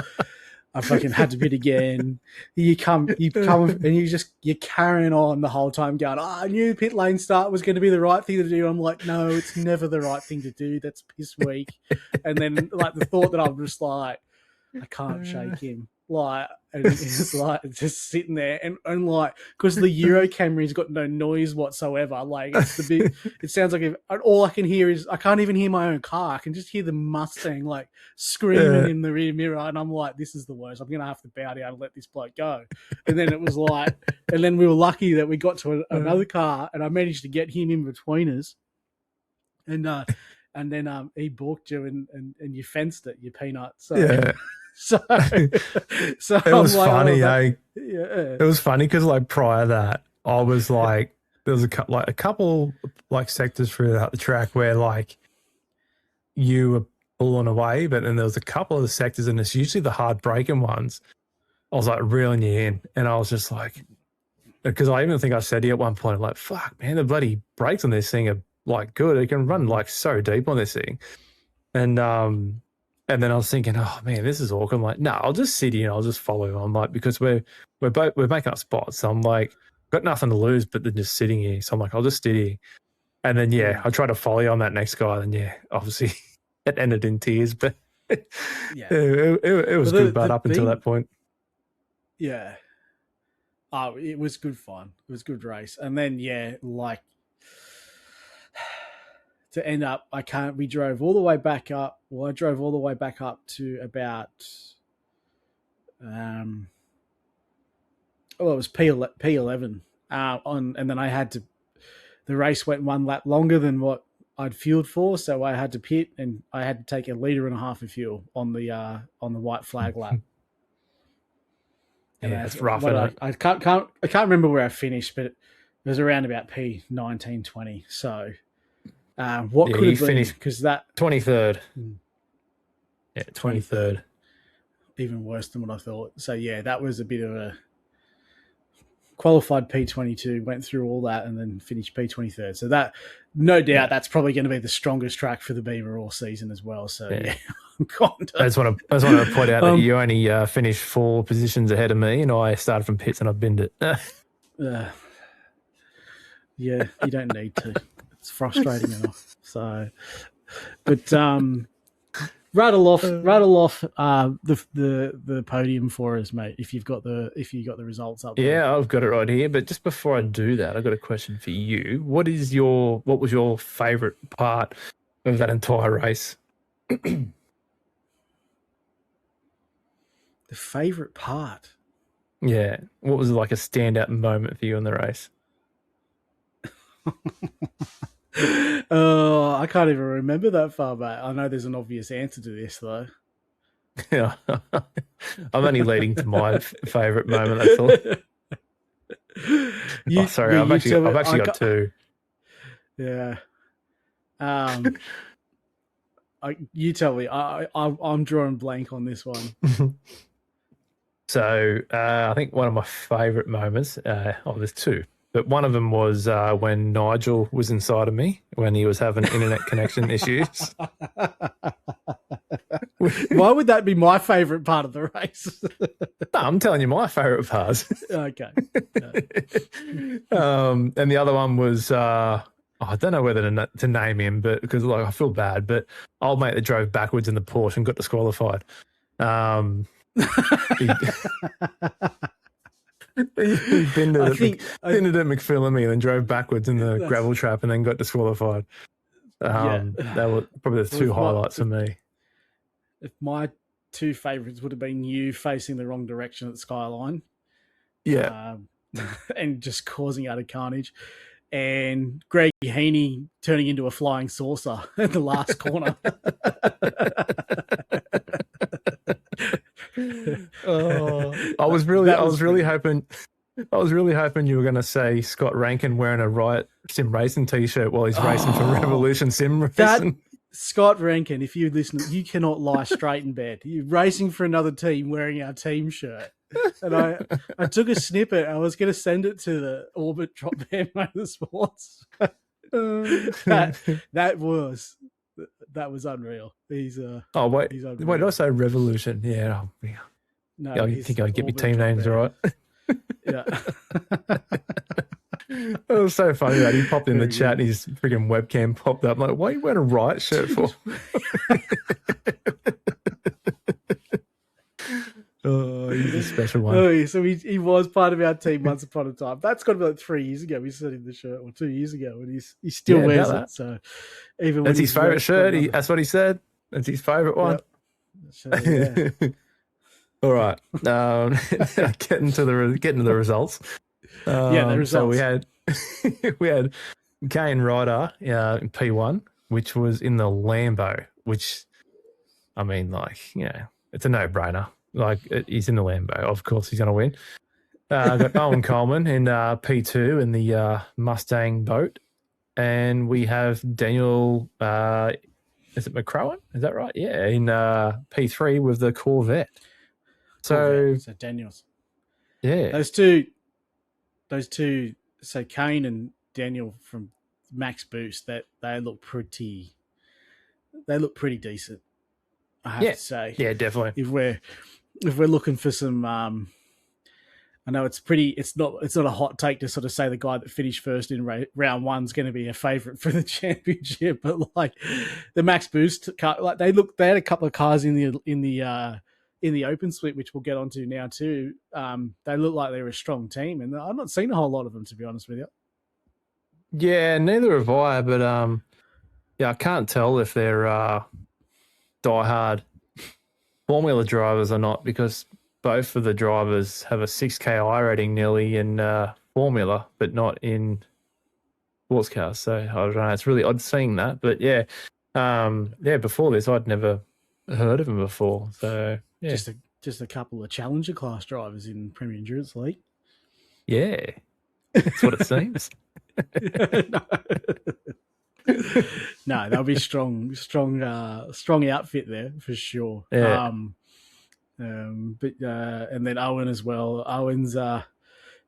I fucking had to pit again. You come, and you're carrying on the whole time, going, oh, I knew pit lane start was going to be the right thing to do. I'm like, no, it's never the right thing to do. That's piss weak. And then like the thought that I'm just like, I can't shake him. Like, and it's like just sitting there and like, because the Euro Camry's got no noise whatsoever. Like it's it sounds like all I can hear is, I can't even hear my own car. I can just hear the Mustang like screaming in the rear mirror. And I'm like, this is the worst. I'm going to have to bow down and let this bloke go. And then it was like, and then we were lucky that we got to another car and I managed to get him in between us. And then he balked you and you fenced it, you peanut. So yeah. So it was like, funny, It was funny because like prior to that, I was like, there was a couple like sectors throughout the track where like you were pulling away, but then there was a couple of the sectors, and it's usually the hard braking ones. I was like reeling you in, and I was just like, because I even think I said to you at one point, I'm like, fuck, man, the bloody brakes on this thing are like good. It can run like so deep on this thing, and then I was thinking, oh man, this is awkward. I'm like, no, I'll just sit here and I'll just follow him. I'm like, because we're making up spots. So I'm like, got nothing to lose but then just sitting here. So I'm like, I'll just sit here. And then I tried to follow you on that next guy. And obviously it ended in tears. But it was good, but up until that point. Yeah. Oh, it was good fun. It was a good race. And then like to end up, we drove all the way back up. Well, I drove all the way back up to about, it was P11 and then I had to, the race went 1 lap longer than what I'd fueled for. So I had to pit and I had to take 1.5 liters of fuel on the white flag lap. Yeah, it's rough. I can't remember where I finished, but it was around about P19, 20. So, what could have been, because that 23rd. Yeah, 23rd. Even worse than what I thought. So that was a bit of a qualified P22, went through all that and then finished P23rd. So that, no doubt, that's probably going to be the strongest track for the Beaver all season as well. So I just want to point out that you only finished 4 positions ahead of me, and I started from pits and I binned it. You don't need to. It's frustrating enough. So, but rattle off the podium for us, mate. If you got the results up there. Yeah, I've got it right here. But just before I do that, I've got a question for you. What was your favourite part of that entire race? The favourite part? Yeah. What was like a standout moment for you in the race? I can't even remember that far back. I know there's an obvious answer to this, though. Yeah, I'm only leading to my favourite moment. That's all. Sorry, I've actually got 2. Yeah. You tell me. I'm drawing blank on this one. So I think one of my favourite moments. There's 2. But one of them was when Nigel was inside of me when he was having internet connection issues. Why would that be my favourite part of the race? No, I'm telling you my favourite parts. Okay. And the other one was, I don't know whether to name him, but because I feel bad, but old mate that drove backwards in the Porsche and got disqualified. He pinned it at McPhillamy and then drove backwards in the gravel trap and then got disqualified. That were probably the 2 highlights for me. If my 2 favourites would have been you facing the wrong direction at the skyline. Yeah. And just causing utter carnage. and Greg Heaney turning into a flying saucer at the last corner. I was really hoping you were going to say Scott Rankin wearing a Riot Sim Racing t-shirt while he's racing for Revolution Sim Racing. Scott Rankin, if you listen, you cannot lie straight in bed. You're racing for another team wearing our team shirt. And I took a snippet. I was going to send it to the Orbit Drop Band Motorsports. that was unreal. He's wait, he's unreal. wait, did I say Revolution? Yeah. No, I think I get my team names right. Yeah. It was so funny that he popped in the chat and his freaking webcam popped up. I'm like, what are you wearing a Riot shirt for? Oh, he's a special one. Oh, so he was part of our team once upon a time. That's got to be like 3 years ago. We sent him the shirt, or 2 years ago, and he still wears it. So even that's his favorite shirt. That's what he said. That's his favorite one. Yep. So, all right. Getting to the results. The results. So we had Kane Ryder in P1, which was in the Lambo, which, I mean, like, it's a no-brainer. Like, he's in the Lambo. Of course he's going to win. Got Owen Coleman in P2 in the Mustang boat. And we have Daniel, is it McCrowan? Is that right? Yeah, in P3 with the Corvette. So Daniels. Yeah. Those two, so Kane and Daniel from Max Boost, that they look pretty decent, I have to say. Yeah, definitely. If we're looking for some, I know it's not a hot take to sort of say the guy that finished first in round one's going to be a favourite for the championship, but like the Max Boost car, like they had a couple of cars in the open split, which we'll get onto now too. They look like they're a strong team, and I've not seen a whole lot of them, to be honest with you. Yeah, neither have I, but I can't tell if they're diehard Formula drivers or not, because both of the drivers have a 6K rating nearly in Formula, but not in sports cars. So I don't know. It's really odd seeing that, but before this, I'd never heard of them before. So yeah, just a couple of Challenger class drivers in Premier Endurance League. Yeah, that's what it seems. No, they'll be strong outfit there for sure. Yeah. And then Owen as well. Owen's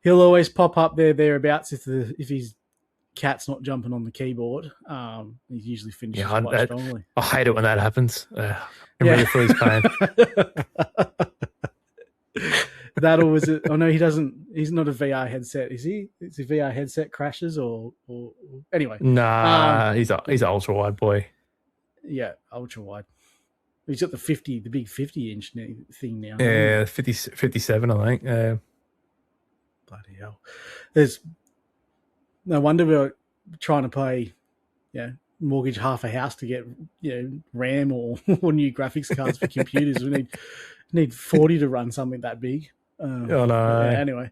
he'll always pop up thereabouts if his cat's not jumping on the keyboard. He usually finishes quite strongly. I hate it when that happens. I'm ready for his pain. That or was it? Oh no, he doesn't. He's not a VR headset, is he? Is he VR headset crashes or anyway? Nah, he's an ultra wide boy. Yeah, ultra wide. He's got the big 50-inch thing now. Yeah, 57, I think. Bloody hell! There's no wonder we're trying to play, mortgage half a house to get RAM or new graphics cards for computers. We need 40 to run something that big. Oh no! Yeah, anyway,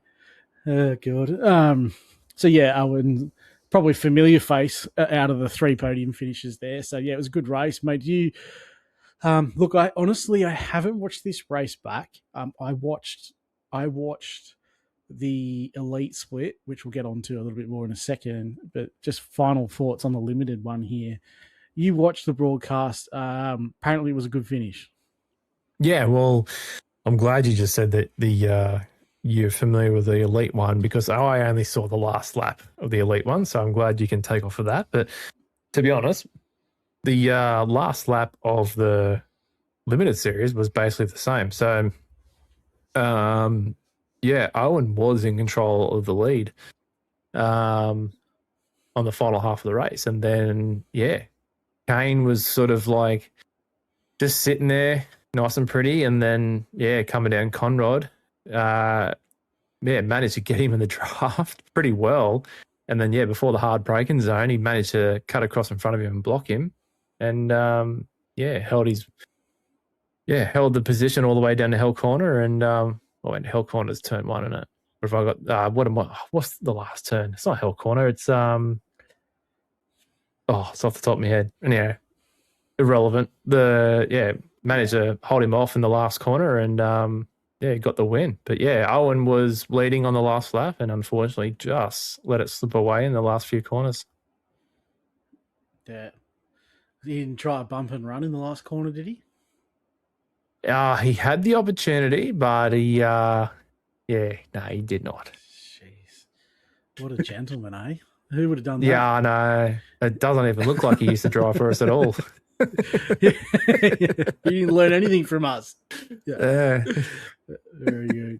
God. So yeah, Owen, probably familiar face out of the 3 podium finishes there. So yeah, it was a good race, mate. You look, I haven't watched this race back. I watched the elite split, which we'll get onto a little bit more in a second. But just final thoughts on the limited one here. You watched the broadcast. Apparently, it was a good finish. Yeah, well, I'm glad you just said that you're familiar with the elite one, because I only saw the last lap of the elite one, so I'm glad you can take off of that. But to be honest, the last lap of the limited series was basically the same. So, Owen was in control of the lead on the final half of the race. And then, Kane was sort of like just sitting there, nice and pretty, and then coming down Conrod, managed to get him in the draft pretty well, and then before the hard braking zone, he managed to cut across in front of him and block him, and held the position all the way down to Hell Corner, and Hell Corner's turn one, isn't it? What have I got? What's the last turn? It's not Hell Corner. It's it's off the top of my head. Anyway, irrelevant. Managed to hold him off in the last corner and he got the win. But yeah, Owen was leading on the last lap and unfortunately just let it slip away in the last few corners. Yeah. He didn't try a bump and run in the last corner, did he? He had the opportunity, but he did not. Jeez. What a gentleman, eh? Who would have done that? Yeah, I know. It doesn't even look like he used to drive for us at all. He didn't learn anything from us. Yeah. Very good.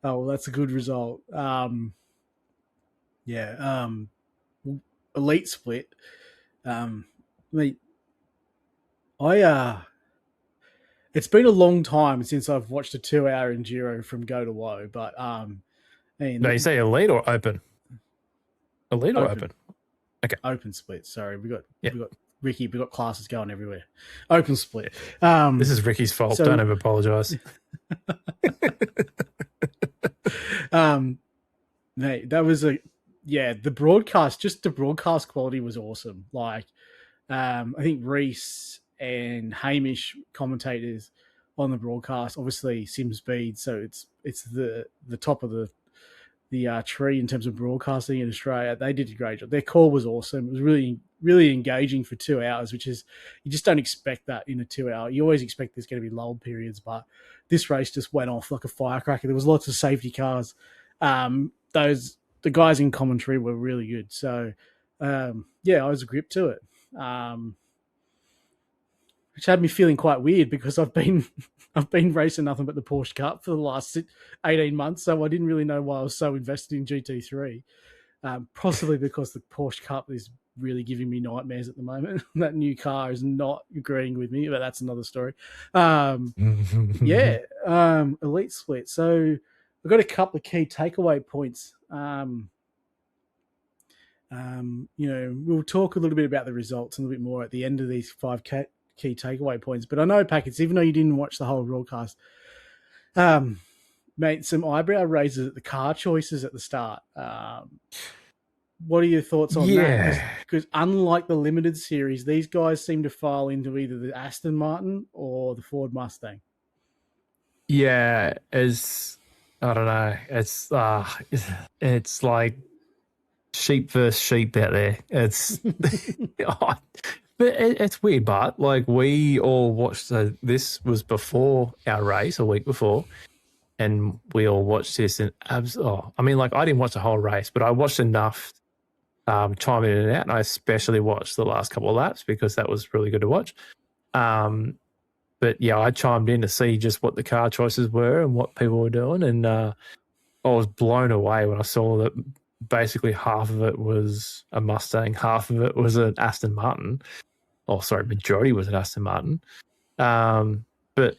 Oh, well, that's a good result. Elite split. It's been a long time since I've watched a 2-hour enduro from go to woe, but No, you say elite or open? Elite or open? Okay. Open split. Sorry, we got Ricky. We got classes going everywhere. Open split. This is Ricky's fault. Don't ever apologize. Mate, that was the broadcast. Just the broadcast quality was awesome. Like, I think Reese and Hamish commentators on the broadcast. Obviously, Sim Speed, so it's the top of the tree in terms of broadcasting in Australia. They did a great job. Their call was awesome. It was really, really engaging for 2 hours, which is, you just don't expect that in a 2 hour. You always expect there's going to be lull periods, but this race just went off like a firecracker. There was lots of safety cars. The guys in commentary were really good. So, I was gripped to it. Which had me feeling quite weird because I've been racing nothing but the Porsche Cup for the last 18 months, so I didn't really know why I was so invested in GT3. Possibly because the Porsche Cup is really giving me nightmares at the moment. That new car is not agreeing with me, but that's another story. Elite split. So I've got a couple of key takeaway points. We'll talk a little bit about the results and a little bit more at the end of these 5 key takeaway points. But I know, Packets, even though you didn't watch the whole broadcast, mate, some eyebrow raisers at the car choices at the start. What are your thoughts on that? Because unlike the limited series, these guys seem to file into either the Aston Martin or the Ford Mustang. Yeah, I don't know. It's like sheep versus sheep out there. It's but it's weird, but like we all watched. This was before our race, a week before, and we all watched this. And I didn't watch the whole race, but I watched enough, chiming in and out. And I especially watched the last couple of laps because that was really good to watch. But yeah, I chimed in to see just what the car choices were and what people were doing, and I was blown away when I saw that basically half of it was a Mustang, half of it was an Aston Martin. Oh, sorry, majority was an Aston Martin. But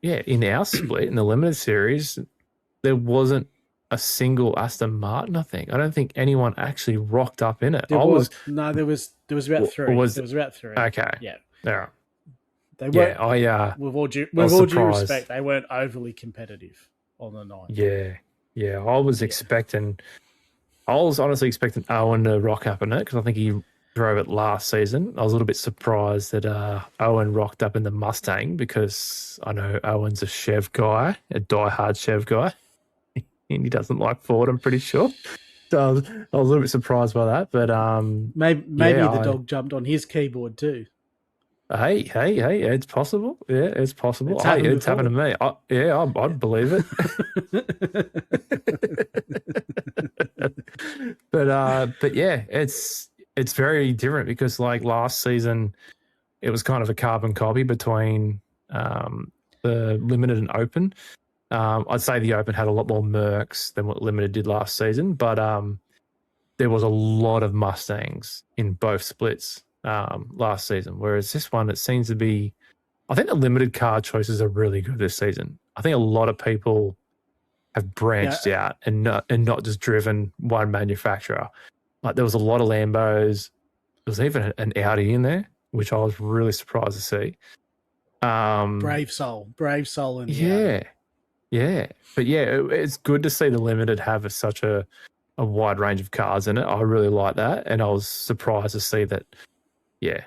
yeah, in our split in the limited series, there wasn't a single Aston Martin. I don't think anyone actually rocked up in it. There was about 3. There was about 3. Okay. Yeah. All right. They weren't. With all due respect, they weren't overly competitive on the night. Yeah. I was honestly expecting Owen to rock up in it because I think he drove it last season. I was a little bit surprised that Owen rocked up in the Mustang because I know Owen's a Chev guy, a diehard Chev guy, and he doesn't like Ford, I'm pretty sure. So I was a little bit surprised by that, but maybe the dog jumped on his keyboard too. Hey, it's possible. Yeah, it's possible. It's happened to me. I'd believe it. But yeah, it's very different because like last season, it was kind of a carbon copy between the limited and open. I'd say the open had a lot more Mercs than what limited did last season, but there was a lot of Mustangs in both splits last season, whereas this one, it seems to be, I think the limited car choices are really good this season. I think a lot of people have branched out and not just driven one manufacturer. Like there was a lot of Lambos. There was even an Audi in there, which I was really surprised to see. Brave soul. And Yeah, but yeah, it's good to see the limited have such a wide range of cars in it. I really like that, and I was surprised to see that. Yeah,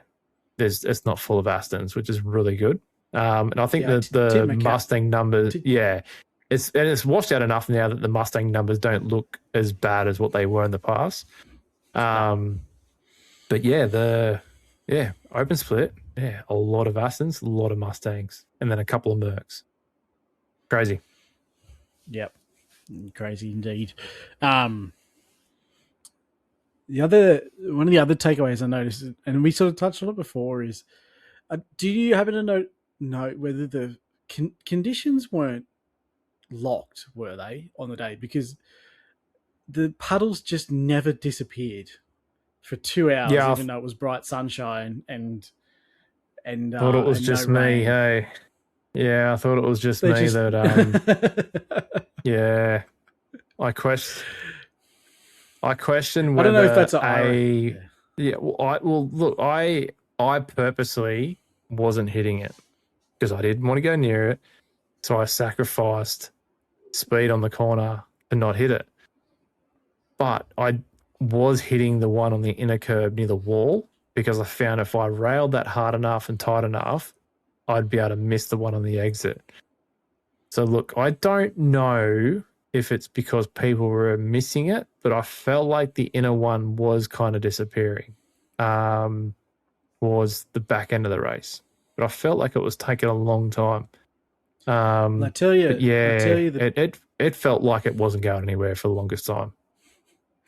it's not full of Astons, which is really good. And I think that the Mustang numbers, it's washed out enough now that the Mustang numbers don't look as bad as what they were in the past. But yeah, open split, a lot of Astons, a lot of Mustangs, and then a couple of Mercs. Crazy. Yep, crazy indeed. One of the other takeaways I noticed, and we sort of touched on it before, is do you happen to note whether the conditions weren't locked, were they, on the day? Because the puddles just never disappeared for 2 hours, even though it was bright sunshine and thought it was just me. Rain. Hey, yeah, I thought it was just me that. Yeah, I question whether I don't know if that's I purposely wasn't hitting it because I didn't want to go near it, so I sacrificed speed on the corner to not hit it. But I was hitting the one on the inner curb near the wall because I found if I railed that hard enough and tight enough, I'd be able to miss the one on the exit. So look, I don't know if it's because people were missing it, but I felt like the inner one was kind of disappearing towards the back end of the race. But I felt like it was taking a long time. I tell you that it felt like it wasn't going anywhere for the longest time.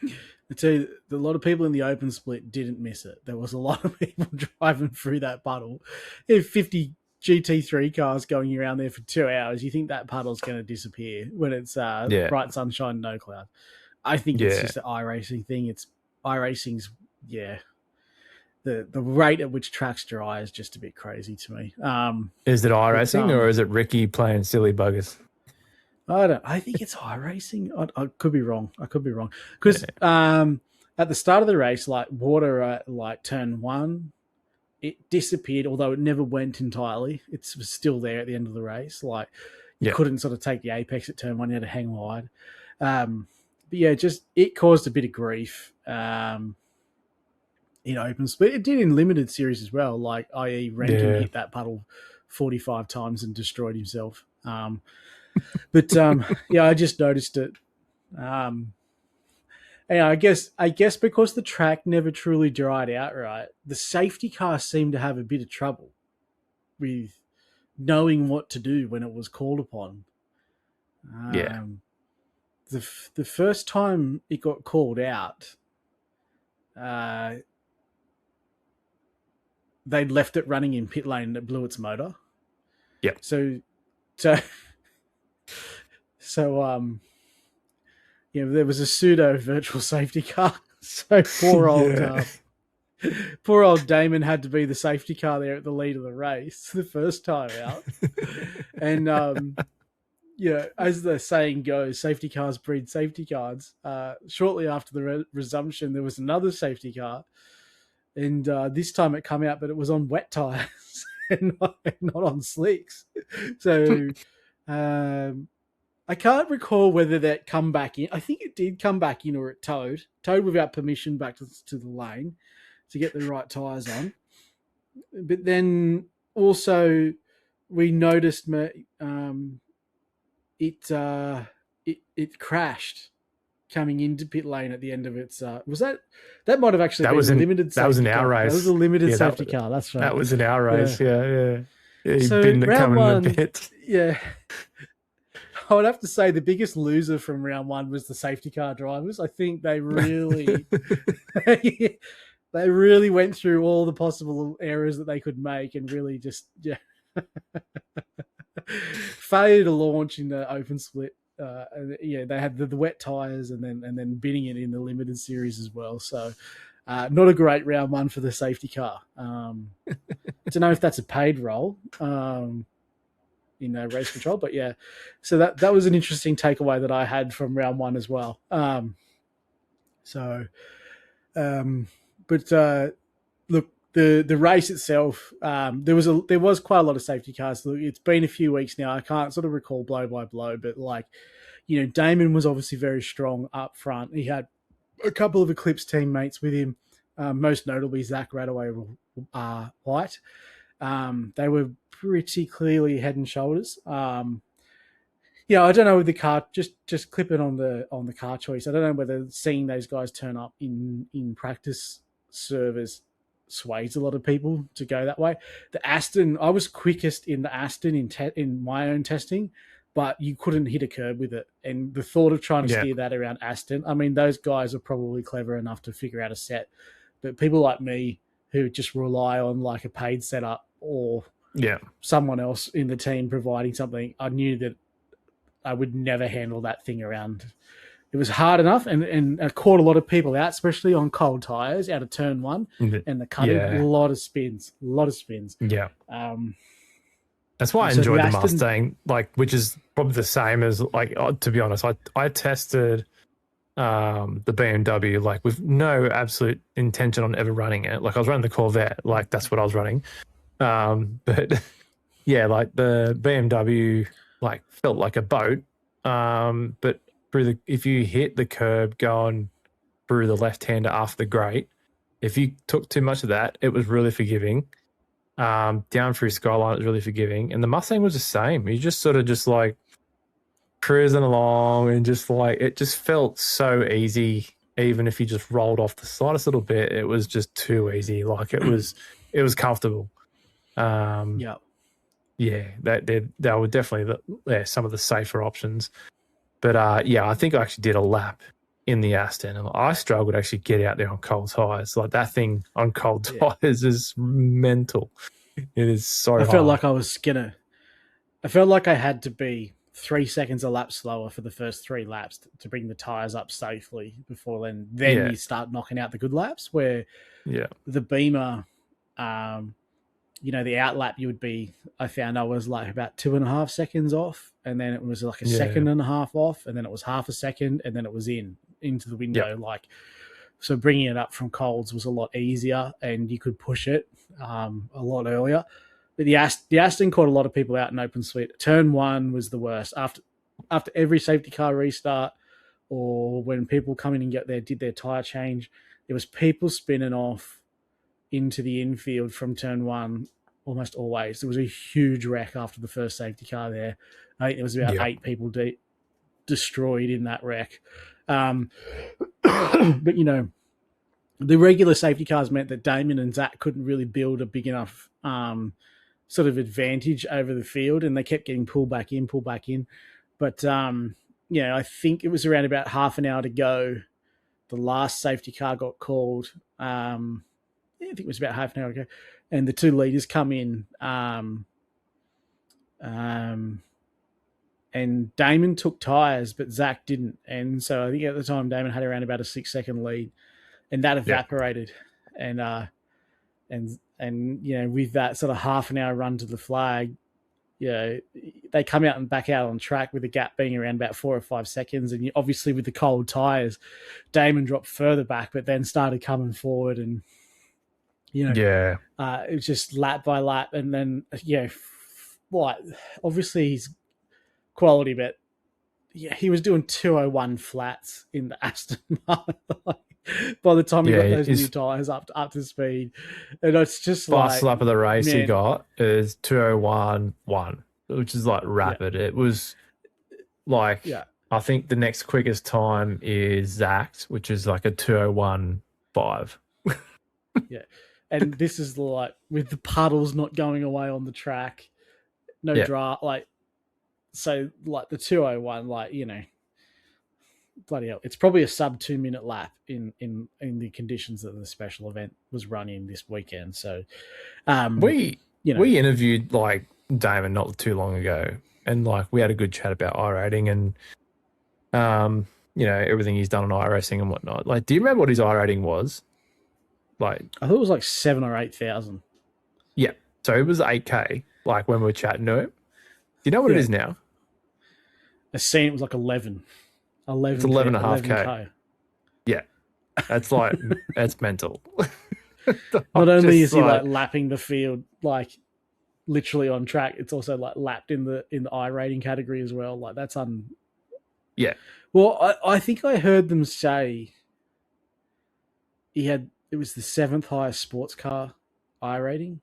I tell you, a lot of people in the open split didn't miss it. There was a lot of people driving through that puddle. If 50 GT3 cars going around there for 2 hours, you think that puddle's going to disappear when it's bright sunshine, no cloud. I think it's just an iRacing thing. It's iRacing's, the rate at which tracks dry is just a bit crazy to me. Is it iRacing or is it Ricky playing silly buggers? I think it's iRacing. I could be wrong. Because at the start of the race, like water at like turn 1, it disappeared, although it never went entirely. It was still there at the end of the race. Like you couldn't sort of take the apex at turn 1. You had to hang wide. But yeah, just it caused a bit of grief in open split. It did in limited series as well. Like i.e. Rankin hit that puddle 45 times and destroyed himself. But I just noticed it. And I guess because the track never truly dried out right, the safety car seemed to have a bit of trouble with knowing what to do when it was called upon. The first time it got called out, they'd left it running in pit lane and it blew its motor. Yeah. So there was a pseudo virtual safety car. So poor old Damon had to be the safety car there at the lead of the race the first time out. And as the saying goes, safety cars breed safety cars. Shortly after the resumption, there was another safety car, and this time it came out, but it was on wet tires and not on slicks. So. I can't recall whether that come back in. I think it did come back in or it towed without permission back to the lane to get the right tyres on. But then also we noticed it crashed coming into pit lane at the end of its. Was that might have actually been a limited safety car. That was an hour race. That was a limited safety car. That's right. That was an hour race. Yeah. He binned it coming in the pit. Yeah. I would have to say the biggest loser from round 1 was the safety car drivers. I think they really, they really went through all the possible errors that they could make and really just failure to launch in the open split. They had the wet tires and then binning it in the limited series as well. So not a great round 1 for the safety car. I don't know if that's a paid role. In race control, but so that was an interesting takeaway that I had from round 1 as well. Look, the race itself, there was quite a lot of safety cars. It's been a few weeks now. I can't sort of recall blow by blow, but like, Damon was obviously very strong up front. He had a couple of Eclipse teammates with him, most notably Zach Radaway White. They were pretty clearly head and shoulders. I don't know with the car. Just clip it on the car choice. I don't know whether seeing those guys turn up in practice servers sways a lot of people to go that way. The Aston, I was quickest in the Aston in my own testing, but you couldn't hit a curb with it. And the thought of trying to steer that around Aston, I mean, those guys are probably clever enough to figure out a set, but people like me who just rely on like a paid setup or someone else in the team providing something, I knew that I would never handle that thing around. It was hard enough, and I caught a lot of people out, especially on cold tyres out of turn one, and the cutting, a lot of spins. Yeah. That's why I enjoyed the Mustang, like, which is probably the same as, like, to be honest, I tested the BMW, like, with no absolute intention on ever running it. Like, I was running the Corvette, like, that's what I was running. But yeah, like the BMW, like, felt like a boat. But if you hit the curb going through the left-hander after the grate, if you took too much of that, it was really forgiving. Down through Skyline, it was really forgiving. And the Mustang was the same. You just sort of just like cruising along and just like, it just felt so easy. Even if you just rolled off the slightest little bit, it was just too easy. Like it was comfortable. Yeah, they were definitely some of the safer options. But I think I actually did a lap in the Aston, and I struggled to actually get out there on cold tyres. Like that thing on cold tyres is mental. It is so hard. I felt like I was Skinner. I felt like I had to be 3 seconds a lap slower for the first 3 laps to bring the tyres up safely before then you start knocking out the good laps, where the Beamer, the outlap I found I was like about 2.5 seconds off, and then it was like a second and a half off, and then it was half a second, and then it was into the window. Like, so bringing it up from colds was a lot easier, and you could push it a lot earlier. But the Aston caught a lot of people out in open sweep. Turn 1 was the worst. After every safety car restart, or when people come in and did their tyre change, there was people spinning off into the infield from turn 1 almost always. There was a huge wreck after the first safety car there. I think there was about 8 people destroyed in that wreck. But, the regular safety cars meant that Damon and Zach couldn't really build a big enough sort of advantage over the field, and they kept getting pulled back in. But, I think it was around about half an hour to go. The last safety car got called. I think it was about half an hour ago, and the 2 leaders come in, and Damon took tyres, but Zach didn't. And so I think at the time Damon had around about a 6-second lead, and that evaporated. And with that sort of half an hour run to the flag, they come out and back out on track with the gap being around about 4 or 5 seconds. And obviously with the cold tyres, Damon dropped further back, but then started coming forward, and it was just lap by lap. And then, obviously he's quality, but he was doing 201 flats in the Aston Martin. By the time he got those new tyres up to speed. And it's just fast lap of the race he got is 201.1, which is like rapid. It was like, I think the next quickest time is Zach's, which is like a 201.5. And this is like with the puddles not going away on the track, no draft, so like the 201, bloody hell, it's probably a sub 2 minute lap in the conditions that the special event was run in this weekend. So we interviewed like Damon not too long ago, and like we had a good chat about iRating and everything he's done on iRacing and whatnot. Like, do you remember what his iRating was? Like, I thought it was like 7,000 or 8,000. Yeah, so it was 8K. Like when we were chatting to him. Do you know what it is now? I seen it was like 11. It's 11.5K. Yeah. That's like, that's mental. Not only is just he like lapping the field, like literally on track, it's also like lapped in the iRating category as well. Like that's yeah. Well, I think I heard them say it was the seventh highest sports car iRating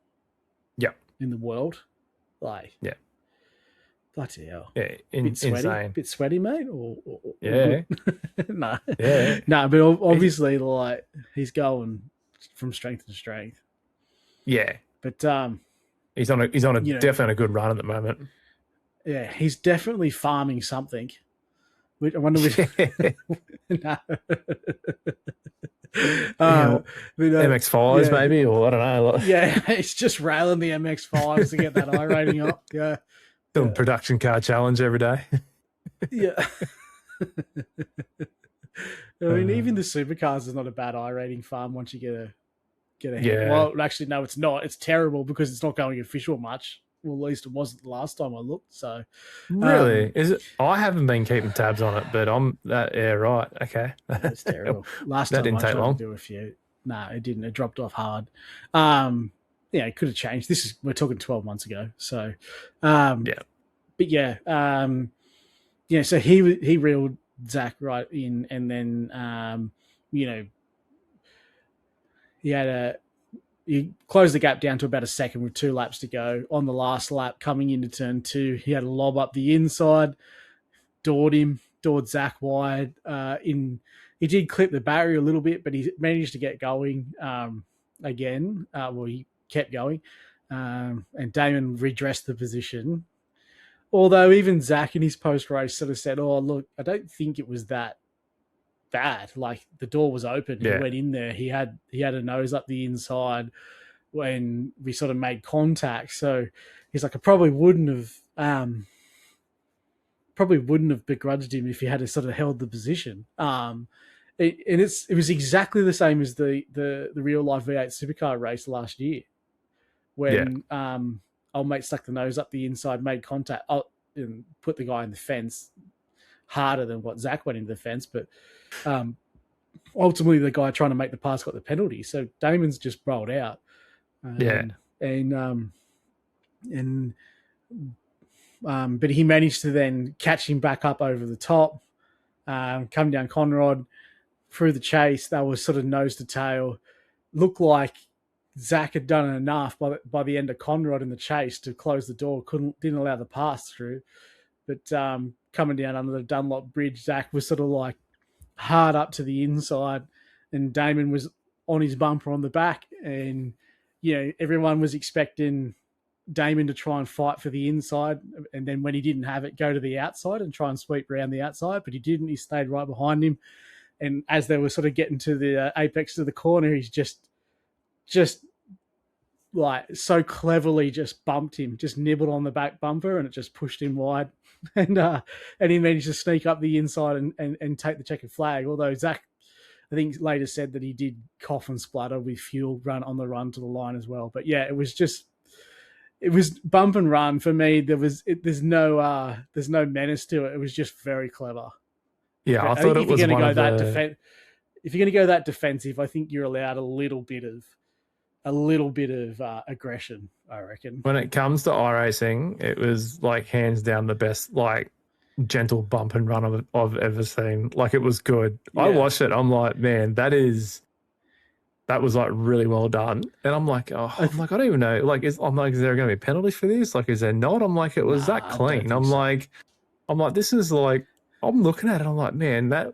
Yeah. in the world. Like, Yeah. bloody hell. Yeah. Insane. Insane. Bit sweaty, mate, or Yeah. good? No. Yeah. No, but obviously, like, he's going from strength to strength. Yeah. But he's on a definitely on a good run at the moment. Yeah, he's definitely farming something. I wonder which. No. MX5s maybe, or I don't know. Yeah, he's just railing the MX5s to get that iRating up. Yeah. Doing production car challenge every day. Yeah. I mean, even the supercars is not a bad iRating farm once you get a Yeah. Well, actually, no, it's not. It's terrible because it's not going official much. Well, at least it wasn't the last time I looked. So, really, is it? I haven't been keeping tabs on it, but I'm that. Yeah, right. Okay, it's terrible. Last that time didn't I take tried long. to do a few. No, it didn't. It dropped off hard. Yeah, it could have changed. We're talking 12 months ago. So, yeah, but yeah. So he reeled Zach right in, and then he closed the gap down to about a second with 2 laps to go. On the last lap, coming into turn 2, he had a lob up the inside, doored Zach wide. He did clip the barrier a little bit, but he managed to get going again. He kept going, and Damon redressed the position. Although even Zach in his post race sort of said, "Oh, look, I don't think it was that bad. Like the door was open. Yeah. He went in there. He had a nose up the inside when we sort of made contact. So he's like, I probably wouldn't have begrudged him if he had sort of held the position. It was exactly the same as the real life V8 supercar race last year when old mate stuck the nose up the inside, made contact, and put the guy in the fence harder than what Zach went into the fence, but ultimately the guy trying to make the pass got the penalty. So Damon's just rolled out. But he managed to then catch him back up over the top, come down Conrod through the chase. That was sort of nose to tail. Looked like Zach had done enough by the end of Conrod in the chase to close the door. Didn't allow the pass through. But coming down under the Dunlop Bridge, Zach was sort of like hard up to the inside, and Damon was on his bumper on the back. And everyone was expecting Damon to try and fight for the inside, and then when he didn't have it, go to the outside and try and sweep around the outside, but he didn't. He stayed right behind him, and as they were sort of getting to the apex of the corner, he's just like so cleverly just bumped him, just nibbled on the back bumper, and it just pushed him wide, and he managed to sneak up the inside and take the checkered flag. Although Zach, I think, later said that he did cough and splutter with fuel run on the run to the line as well. But yeah, it was bump and run for me. There's no menace to it. It was just very clever. Yeah, I thought it was one of the... If you're going to go that defensive, I think you're allowed a little bit of aggression, I reckon. When it comes to iRacing, it was like hands down the best, like gentle bump and run I've ever seen. Like it was good. Yeah. I watched it. I'm like, man, that was like really well done. And I'm like, I don't even know. Like, is there going to be penalties for this? Like, is there not? I'm like, it was that clean. I'm like, this is like, I'm looking at it. I'm like, man,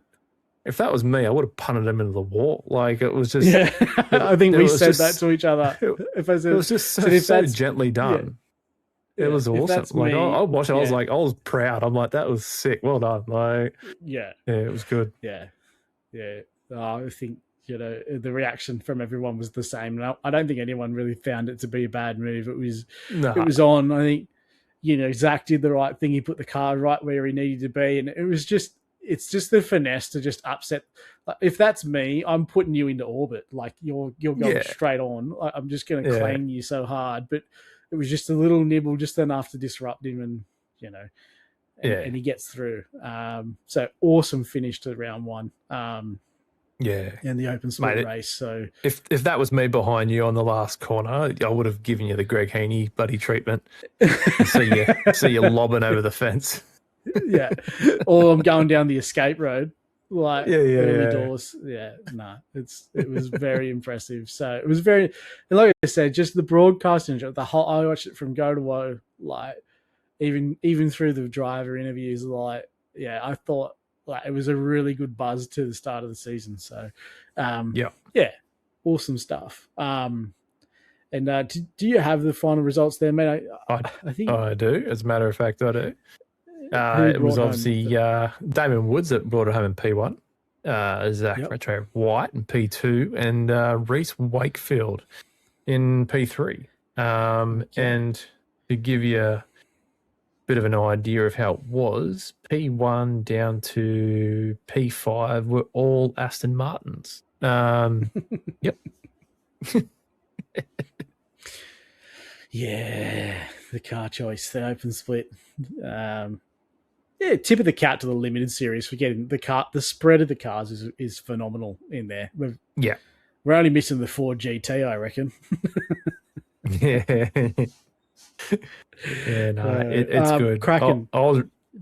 if that was me, I would have punted him into the wall. Like it was just, I think we said that to each other. It was just so gently done. Yeah. It was awesome. Like I watched it. I was like, I was proud. I'm like, that was sick. Well done. Like, it was good. Yeah. I think the reaction from everyone was the same. And I don't think anyone really found it to be a bad move. It was on. I think Zach did the right thing. He put the car right where he needed to be, and it's just the finesse to just upset. Like, if that's me, I'm putting you into orbit. Like you're going straight on. I'm just going to clang you so hard. But it was just a little nibble, just enough to disrupt him, and he gets through. So awesome finish to round one. Yeah. and the open split Mate, race. So if that was me behind you on the last corner, I would have given you the Greg Heaney buddy treatment. See you lobbing over the fence. Yeah, or I'm going down the escape road, like early Yeah. doors. Yeah, no, it was very impressive. So it was very, and like I said, just the broadcasting, the whole. I watched it from go to woe, like even through the driver interviews. Like, yeah, I thought like it was a really good buzz to the start of the season. So, yeah, awesome stuff. And do you have the final results there, mate? I think I do. As a matter of fact, I do. who It was brought home obviously Damon Woods that brought it home in P1, Zach Retro White in P2, and Reese Wakefield in P3. And to give you a bit of an idea of how it was, P1 down to P5 were all Aston Martins. Yep. Yeah, the car choice, the open split. Yeah, tip of the cap to the limited series for getting the spread of the cars is phenomenal in there. We're only missing the Ford GT, I reckon. Yeah. Yeah, no, it's good. Cracking. I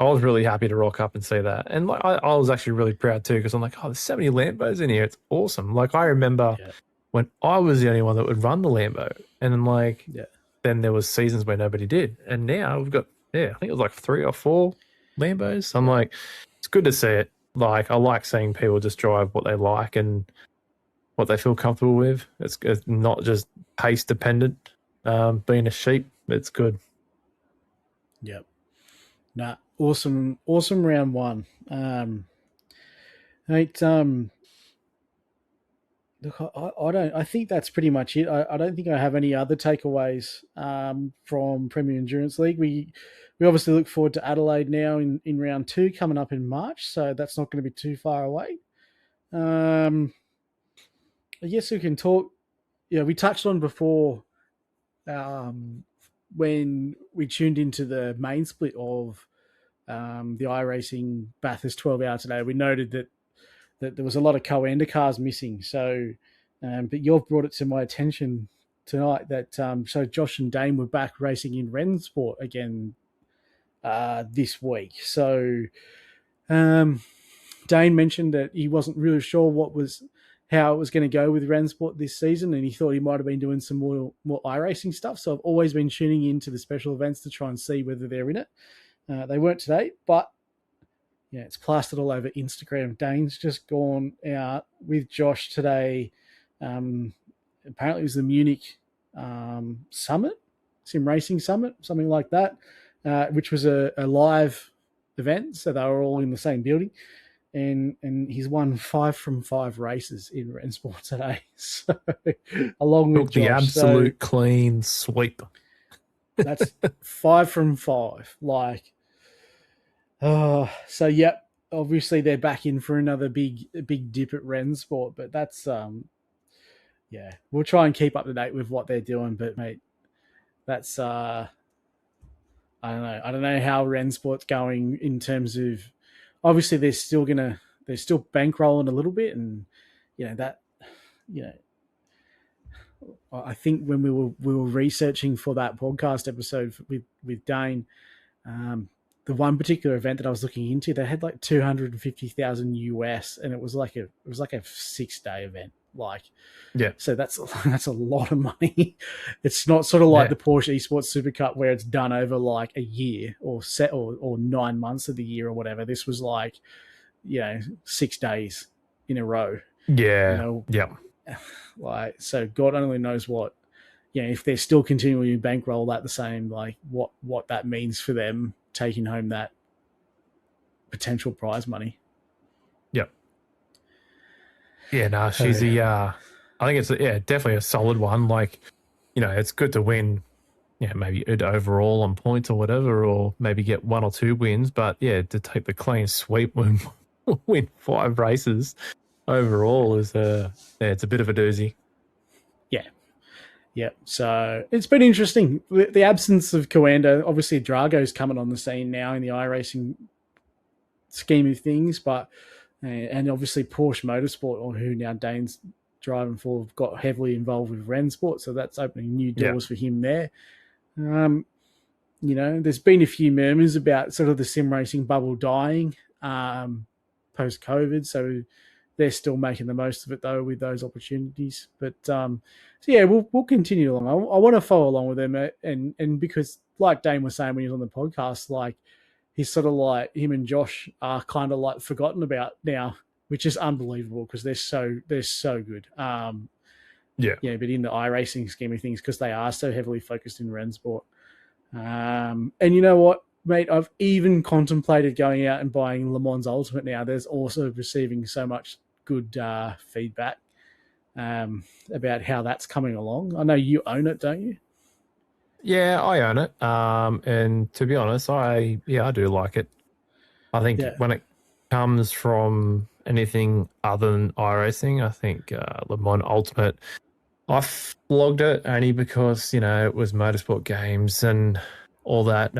was really happy to rock up and see that, and like I was actually really proud too, because I'm like, oh, there's so many Lambos in here. It's awesome. Like, I remember when I was the only one that would run the Lambo, and then there was seasons where nobody did, and now we've got I think it was like 3 or 4 Lambos. So I'm like, it's good to see it. Like, I like seeing people just drive what they like and what they feel comfortable with. It's not just pace dependent. Being a sheep, it's good. Yep. Nah, awesome round one. Mate, look, I think that's pretty much it. I don't think I have any other takeaways from Premier Endurance League. We obviously look forward to Adelaide now in round 2 coming up in March, so that's not going to be too far away. I guess we can talk. Yeah, we touched on before when we tuned into the main split of the iRacing Bathurst 12hr today. We noted that there was a lot of co-ender cars missing. So, but you've brought it to my attention tonight that so Josh and Dane were back racing in Rennsport again this week. So, Dane mentioned that he wasn't really sure how it was going to go with Rennsport this season, and he thought he might have been doing some more iRacing stuff. So I've always been tuning into the special events to try and see whether they're in it. They weren't today, but yeah, it's plastered all over Instagram. Dane's just gone out with Josh today. Apparently it was the Munich Summit, Sim Racing Summit, something like that, which was a live event. So they were all in the same building. And he's won 5 from 5 races in Rennsport today. So along with Josh, the absolute clean sweep. That's 5 from 5. Like, so yep. Obviously they're back in for another big dip at Rennsport, but that's yeah. We'll try and keep up to date with what they're doing, but mate, that's I don't know how Rennsport's going in terms of. Obviously, they're still bankrolling a little bit, and I think when we were researching for that podcast episode with Dane, the one particular event that I was looking into, they had like 250,000 US, and it was like a 6-day event. Like, yeah, so that's a lot of money. It's not sort of like the Porsche Esports Super Cup where it's done over like a year or 9 months of the year or whatever. This was like, 6 days in a row. Yeah, yeah. Like, so God only knows what, if they're still continuing to bankroll that the same, like what that means for them taking home that potential prize money. Yep. Yeah, no, she's I think it's definitely a solid one. Like, it's good to win, maybe overall on points or whatever, or maybe get 1 or 2 wins. But yeah, to take the clean sweep when win 5 races overall is it's a bit of a doozy. Yeah. Yeah, so it's been interesting. The absence of Coanda, obviously Drago's coming on the scene now in the iRacing scheme of things, but and obviously Porsche Motorsport, or who now Dane's driving for, got heavily involved with Rennsport, so that's opening new doors for him there. There's been a few murmurs about sort of the sim racing bubble dying post-COVID, so they're still making the most of it though with those opportunities. But we'll continue along. I want to follow along with them, and because like Dane was saying when he was on the podcast, like he's sort of like him and Josh are kind of like forgotten about now, which is unbelievable because they're so good. But in the iRacing scheme of things, because they are so heavily focused in Rennsport. And you know what, mate? I've even contemplated going out and buying Le Mans Ultimate now. There's also receiving so much good feedback about how that's coming along. I know you own it, don't you? Yeah, I own it. And to be honest, I do like it. I think when it comes from anything other than iRacing, I think Le Mans Ultimate, I flogged it only because, it was motorsport games and all that.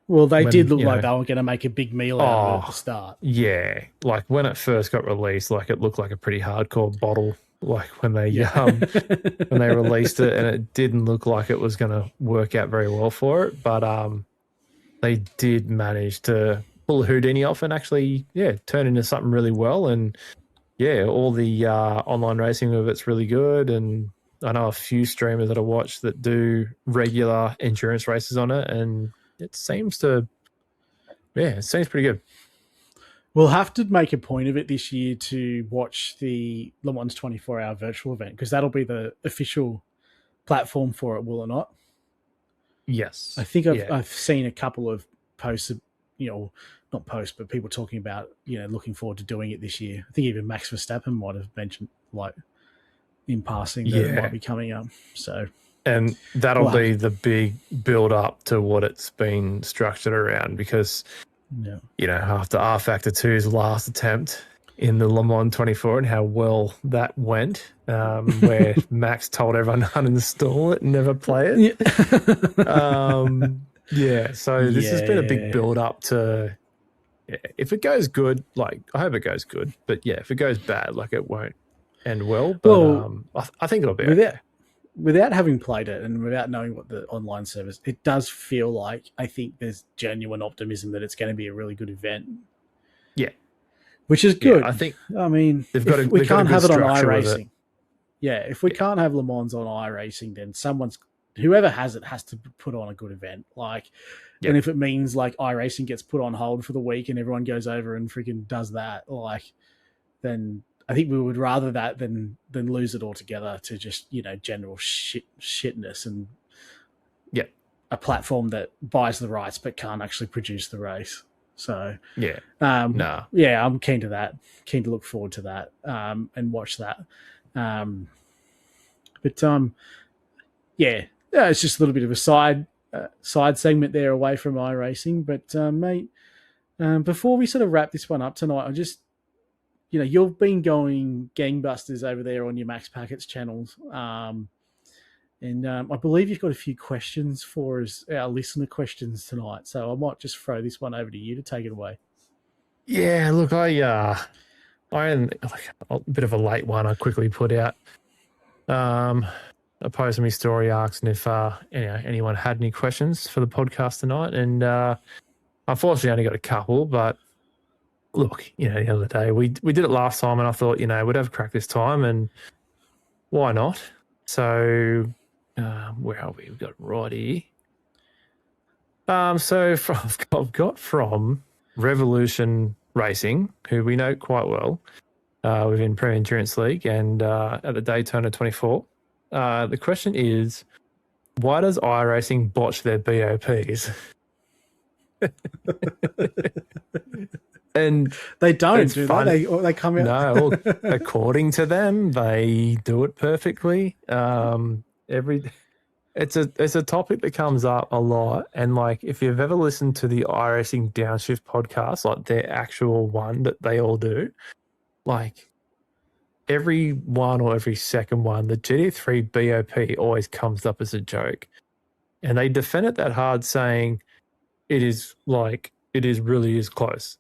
Well, they did look like they were going to make a big meal out of it at the start. Yeah. Like when it first got released, like it looked like a pretty hardcore bottle, like when they when they released it, and it didn't look like it was going to work out very well for it. But they did manage to pull Houdini off and actually, turn into something really well. And all the online racing of it's really good, and I know a few streamers that I watch that do regular endurance races on it, and it seems pretty good. We'll have to make a point of it this year to watch the Le Mans 24-hour virtual event, because that'll be the official platform for it, will it not? Yes. I think I've seen a couple of posts, not posts, but people talking about, looking forward to doing it this year. I think even Max Verstappen might have mentioned, like, in passing that it might be coming up. So, and that'll be the big build up to what it's been structured around, because after R Factor 2's last attempt in the Le Mans 24 and how well that went, where Max told everyone to uninstall it and never play it. So this has been a big build up to, if it goes good, like I hope it goes good, but if it goes bad, like it won't end well. But I think it'll be okay. Without having played it and without knowing what the online service, it does feel like, I think there's genuine optimism that it's going to be a really good event. Yeah. Which is good. I think, we can't have it on iRacing. If we can't have Le Mans on iRacing, then whoever has it has to put on a good event. And if it means like iRacing gets put on hold for the week and everyone goes over and freaking does that, then I think we would rather that than lose it altogether to just, general shitness and a platform that buys the rights but can't actually produce the race. So I'm keen to that. Keen to look forward to that and watch that. It's just a little bit of a side segment there away from iRacing. But mate, before we sort of wrap this one up tonight, I just, you've been going gangbusters over there on your Max Packets channels. And I believe you've got a few questions for us, our listener questions tonight. So I might just throw this one over to you to take it away. Yeah, look, I am a bit of a late one. I quickly put out a post on my story asking if anyone had any questions for the podcast tonight. And unfortunately, I only got a couple. But look, the other day we did it last time, and I thought, we'd have a crack this time, and why not? So where are we? We've got right here. I've got from Revolution Racing, who we know quite well within Premier Endurance League and at the Daytona 24. The question is, why does iRacing botch their BOPs? And they don't, do they? They come out. No, according to them, they do it perfectly. It's a topic that comes up a lot, and like if you've ever listened to the iRacing Downshift podcast, like their actual one that they all do, like every one or every second one, the GT3 BOP always comes up as a joke, and they defend it that hard, saying it is really close.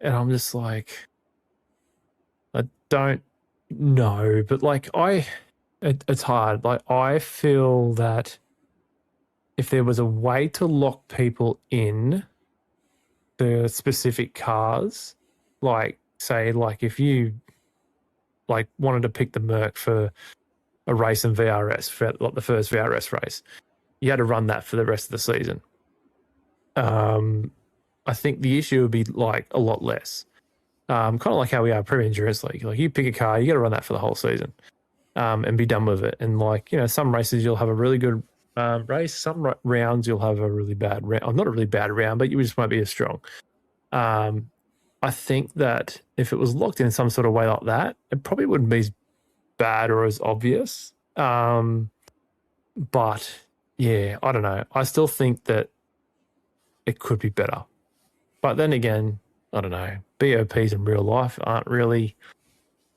And I'm just like, I don't know, but like it's hard. Like I feel that if there was a way to lock people in the specific cars, like say, like if you like wanted to pick the Merc for a race in VRS for like the first VRS race, you had to run that for the rest of the season. I think the issue would be like a lot less. Kind of like how we are Premier Endurance League. Like you pick a car, you got to run that for the whole season, and be done with it. And like some races you'll have a really good race. Some rounds you'll have a really bad round. Or not a really bad round, but you just won't be as strong. I think that if it was locked in some sort of way like that, it probably wouldn't be as bad or as obvious. But yeah, I don't know. I still think that it could be better. But then again, I don't know. BOPs in real life aren't really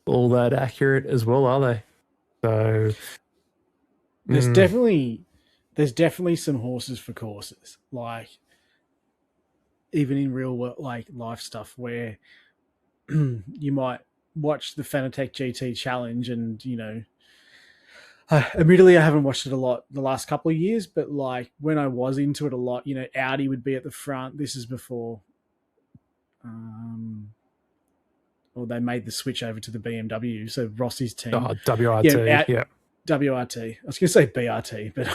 all that accurate as well, are they? So there's definitely some horses for courses. Like even in real world, like life stuff where you might watch the Fanatec GT Challenge and, admittedly, I haven't watched it a lot the last couple of years, but like when I was into it a lot, Audi would be at the front. This is before, they made the switch over to the BMW. So Rossi's team, WRT, yeah. WRT. I was going to say BRT, but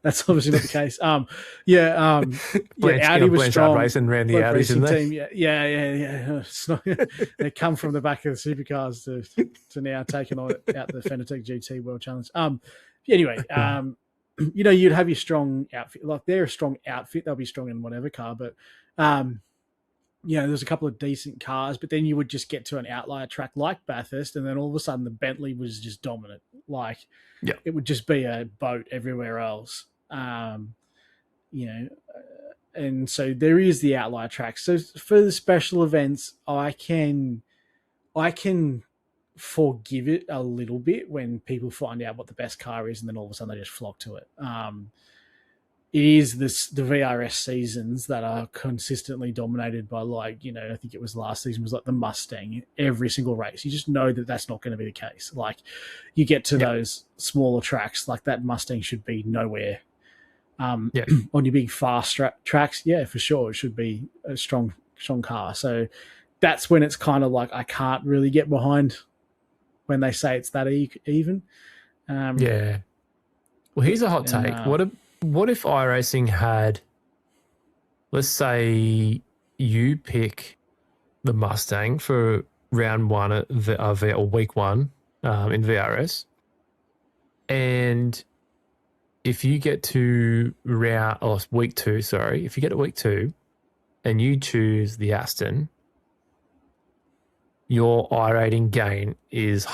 that's obviously not the case. Audi was strong. Racing ran the Audi team. Yeah. They come from the back of the supercars to now taking out the Fanatec GT World Challenge. Anyway, you'd have your strong outfit. Like they're a strong outfit. They'll be strong in whatever car, but there's a couple of decent cars, but then you would just get to an outlier track like Bathurst, and then all of a sudden the Bentley was just dominant. Like, it would just be a boat everywhere else. And so there is the outlier track. So for the special events, I can forgive it a little bit when people find out what the best car is, and then all of a sudden they just flock to it. It is the VRS seasons that are consistently dominated by I think it was last season was like the Mustang every single race. You just know that that's not going to be the case. Like you get to those smaller tracks, like that Mustang should be nowhere. On your big fast tracks, for sure, it should be a strong car. So that's when it's kind of like I can't really get behind when they say it's that even. Well, here's a hot take. What if iRacing had, let's say you pick the Mustang for round one or week one in VRS, and if you get to week two, if you get to week two and you choose the Aston, your iRating gain is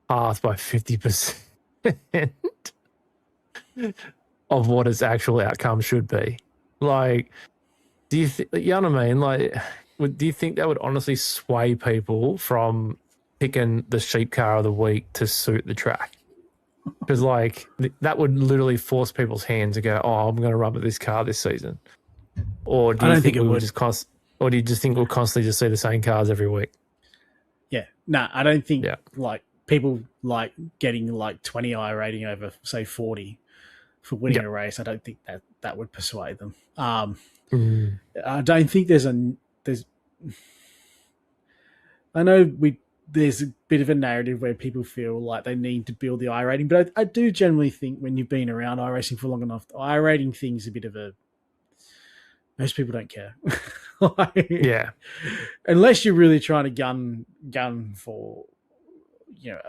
halved by 50%. Of what its actual outcome should be. Like, do you think, you know what I mean? Like, do you think that would honestly sway people from picking the sheep car of the week to suit the track? Because, like, that would literally force people's hands to go, oh, I'm going to run with this car this season. Or do you think it would or do you just think we'll constantly just see the same cars every week? Yeah. No, I don't think, like, people like getting, like, 20 iRating over, say, 40 for winning a race. I don't think that would persuade them. I don't think there's I know there's a bit of a narrative where people feel like they need to build the iRating, but I do generally think when you've been around iRacing for long enough, the iRating thing's a bit of most people don't care. Unless you're really trying to gun for,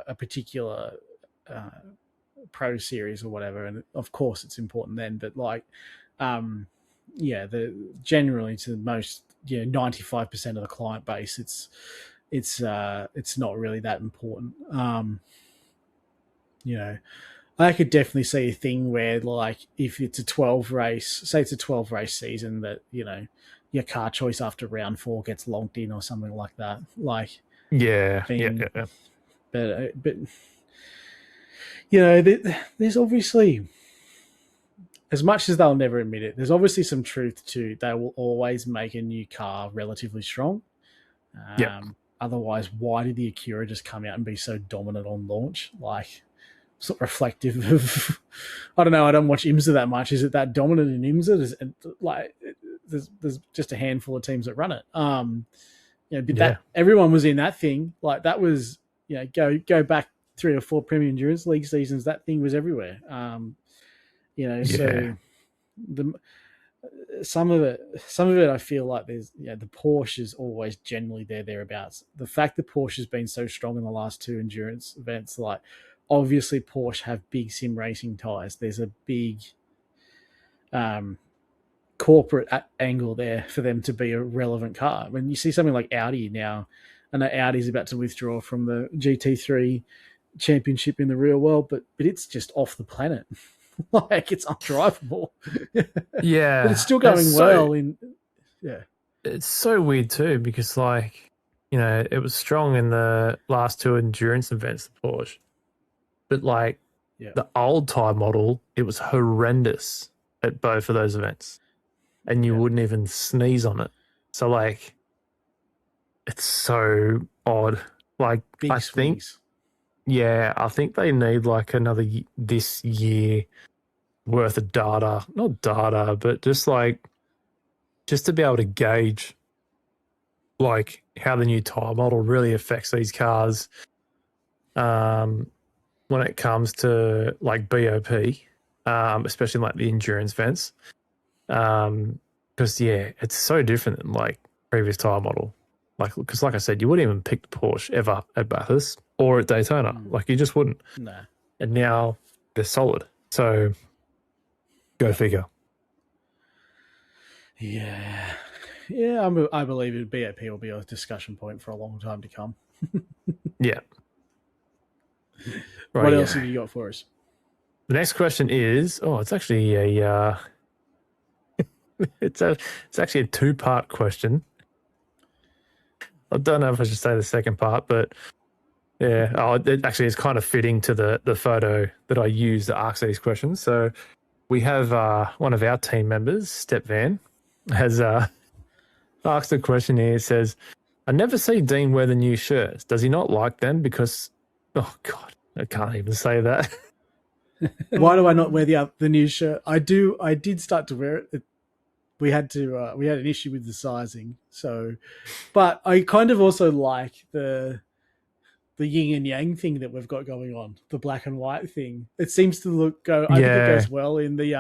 a particular, pro series or whatever, and of course it's important then, but like generally to most 95% of the client base it's not really that important. I could definitely see a thing where, like, if it's a 12 race season, that your car choice after round 4 gets locked in or something like that, like but there's obviously, as much as they'll never admit it, there's obviously some truth to they will always make a new car relatively strong. otherwise, why did the Acura just come out and be so dominant on launch? Like, sort of reflective of, I don't know. I don't watch IMSA that much. Is it that dominant in IMSA? There's just a handful of teams that run it. But that everyone was in that thing. Like that was, go back 3 or 4 Premier Endurance League seasons. That thing was everywhere. So some of it, I feel like there's, the Porsche is always generally thereabouts. The fact that Porsche has been so strong in the last 2 endurance events, like obviously Porsche have big sim racing tires. There's a big corporate angle there for them to be a relevant car. When you see something like Audi now, I know Audi's about to withdraw from the GT3 championship in the real world, but it's just off the planet. Like it's undrivable. Yeah. But it's still going well It's so weird too, because like, it was strong in the last 2 endurance events, the Porsche. But like the old tyre model, it was horrendous at both of those events. And you wouldn't even sneeze on it. So like it's so odd. Like big swings. I think they need like another this year worth of data. Not data, but just to be able to gauge like how the new tyre model really affects these cars when it comes to like BOP, especially like the endurance events. Because it's so different than like previous tyre model. Like, because like I said, you wouldn't even pick the Porsche ever at Bathurst or at Daytona. Like you just wouldn't. Nah. And now they're solid. So go figure. Yeah. I believe BOP will be a discussion point for a long time to come. Yeah. Right, what else have you got for us? The next question is, it's actually it's actually a 2-part question. I don't know if I should say the second part, but it actually is kind of fitting to the photo that I use to ask these questions. So we have one of our team members, Step Van, has asked a question here. It says, I never see Dean wear the new shirts. Does he not like them? Because, oh God, I can't even say that. Why do I not wear the new shirt? I did start to wear it. We had an issue with the sizing. So, but I kind of also like the yin and yang thing that we've got going on, the black and white thing. It seems to I think it goes well in the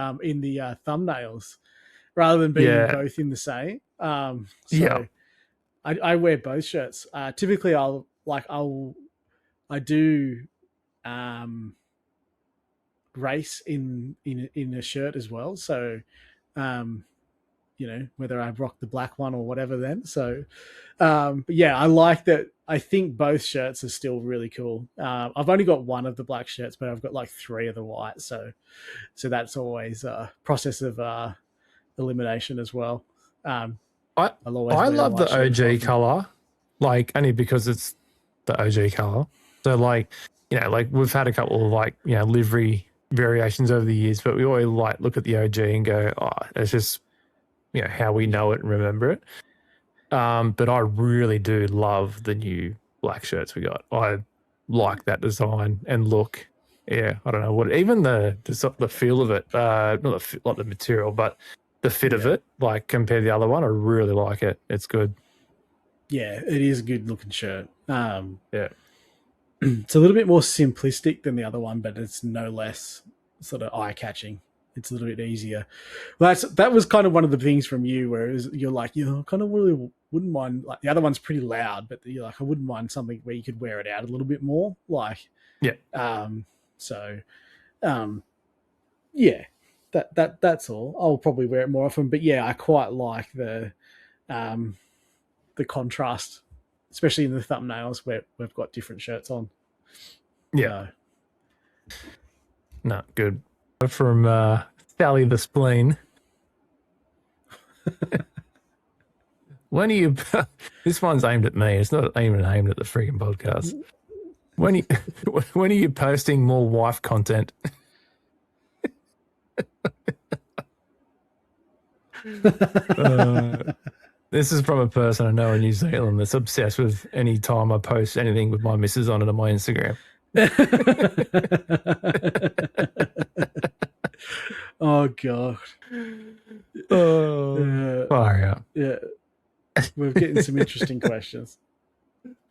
thumbnails rather than being both in the same. I wear both shirts. Typically I do race in a shirt as well. So, whether I rock the black one or whatever then. So, but yeah, I like that. I think both shirts are still really cool. I've only got one of the black shirts, but I've got like 3 of the white. So that's always a process of elimination as well. I love the OG color, like only because it's the OG color. So like, like we've had a couple of like, livery variations over the years, but we always like look at the OG and go, it's just, how we know it and remember it. But I really do love the new black shirts we got. I like that design and look. Yeah, I don't know what, even the feel of it, not like the material, but the fit of it, like compared to the other one, I really like it. It's good. Yeah, it is a good looking shirt. It's a little bit more simplistic than the other one, but it's no less sort of eye-catching. It's a little bit easier. Well, that was kind of one of the things from you, where you're like, I kind of really wouldn't mind. Like the other one's pretty loud, but you're like, I wouldn't mind something where you could wear it out a little bit more. Like, that's all. I'll probably wear it more often, but yeah, I quite like the contrast, especially in the thumbnails where we've got different shirts on. Yeah. No, good. From Sally the Spleen. When are you... This one's aimed at me. It's not aimed at the freaking podcast. When are you posting more wife content? This is from a person I know in New Zealand that's obsessed with any time I post anything with my missus on it on my Instagram. Oh God. Oh, far out. Yeah. We're getting some interesting questions.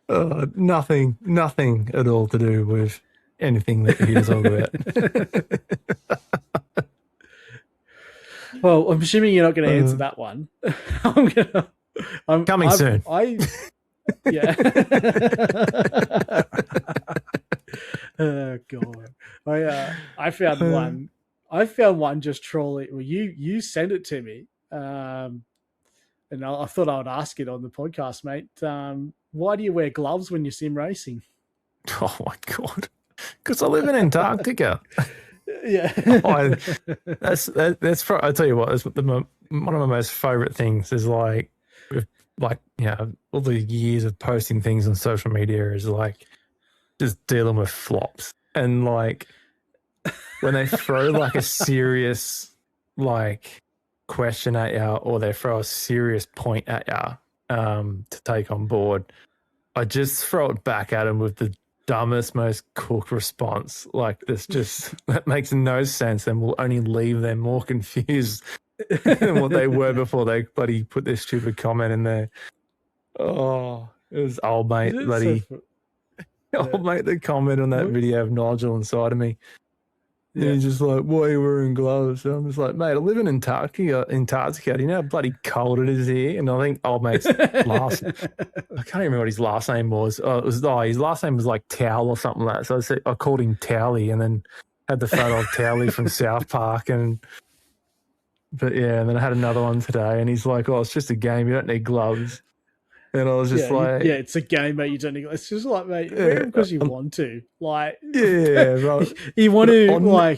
Nothing at all to do with anything that he does talk about. Well, I'm assuming you're not going to answer that one. I'm coming soon. Yeah. Oh God. I found one. I found one just trolling. Well, you sent it to me, and I thought I would ask it on the podcast, mate. Why do you wear gloves when you sim racing? Oh my God! Because I live in Antarctica. Yeah. That's I tell you what, that's one of my most favorite things is like all the years of posting things on social media is like just dealing with flops, and like when they throw like a serious like question at you, or they throw a serious point at you to take on board, I just throw it back at them with the dumbest, most cooked response. Like this, just that makes no sense and will only leave them more confused than what they were before they bloody put this stupid comment in there. Oh, it was old mate, bloody old mate that commented on that video of Nigel inside of me. Yeah. He's just like, why are you wearing gloves? And I'm just like, mate, I live in Antarctica. Do you know how bloody cold it is here? And I think old mate's I can't remember what his last name was. His last name was like Towel or something like that. So I called him Towley, and then had the photo of Towley from South Park. But yeah, and then I had another one today, and he's like, oh, it's just a game. You don't need gloves. And I was just yeah, it's a game, mate. You don't need. It's just like, mate, wear them because you want to. Like, yeah, right. You want to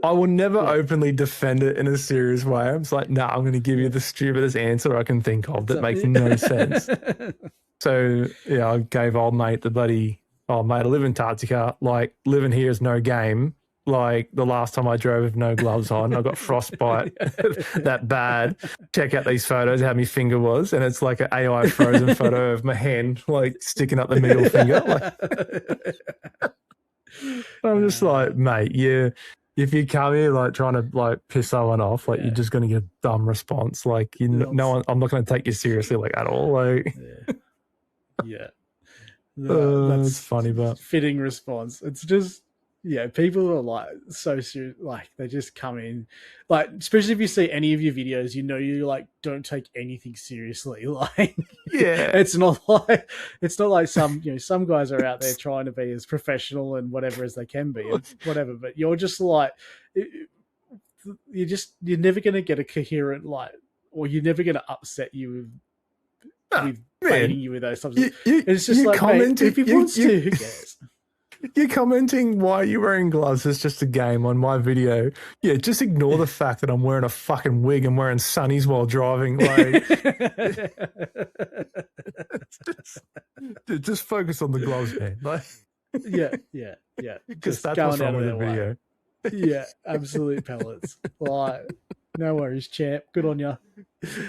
I will never openly defend it in a serious way. I'm just like, I'm going to give you the stupidest answer I can think of that makes no sense. So yeah, I gave old mate the bloody, oh mate, I live in Antarctica. Like living here is no game. Like the last time I drove with no gloves on, I got frostbite that bad. Check out these photos, how my finger was. And it's like an AI frozen photo of my hand, like sticking up the middle finger. Like, I'm just like, mate, if you come here like trying to like piss someone off, like you're just going to get a dumb response. Like I'm not going to take you seriously like at all. Like, that's funny, but fitting response. It's just. Yeah, people are like so serious, like they just come in, like especially if you see any of your videos, you like don't take anything seriously. Like, it's not like some guys are out there trying to be as professional and whatever as they can be, and whatever. But you're just like, you're never gonna get a coherent or you're never gonna upset you with baiting you with those types of. It's just like, mate, if he wants to, who cares? You're commenting why you're wearing gloves is just a game on my video. Yeah, just ignore the fact that I'm wearing a fucking wig and wearing sunnies while driving. Like, just focus on the gloves, man. Like, yeah. Because that's what's wrong with the video. Yeah, absolute pellets. Like, no worries, champ. Good on you.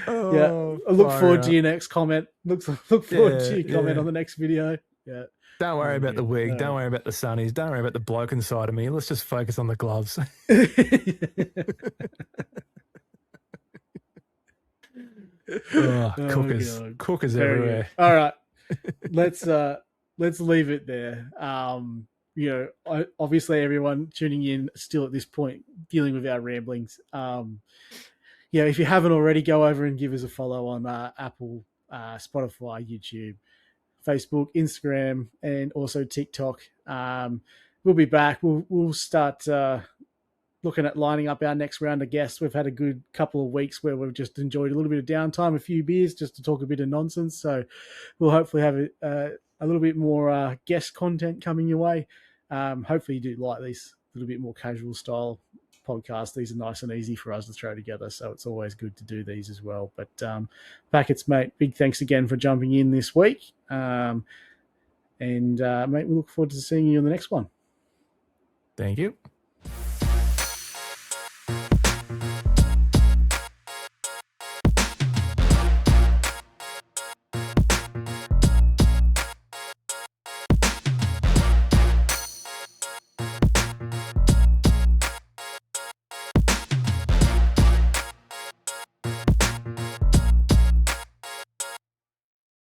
I look forward to your next comment. Look forward to your comment on the next video. Yeah. Don't worry about the wig. Don't worry about the sunnies. Don't worry about the bloke inside of me. Let's just focus on the gloves. Cookers everywhere. All right, let's leave it there. Obviously everyone tuning in still at this point dealing with our ramblings. If you haven't already, go over and give us a follow on Apple, Spotify, YouTube, Facebook, Instagram, and also TikTok. We'll be back. We'll start looking at lining up our next round of guests. We've had a good couple of weeks where we've just enjoyed a little bit of downtime, a few beers, just to talk a bit of nonsense. So we'll hopefully have a little bit more guest content coming your way. Hopefully you do like these a little bit more casual style podcasts. These are nice and easy for us to throw together, so it's always good to do these as well. But Packets, mate, big thanks again for jumping in this week. Mate, we look forward to seeing you on the next one. Thank you.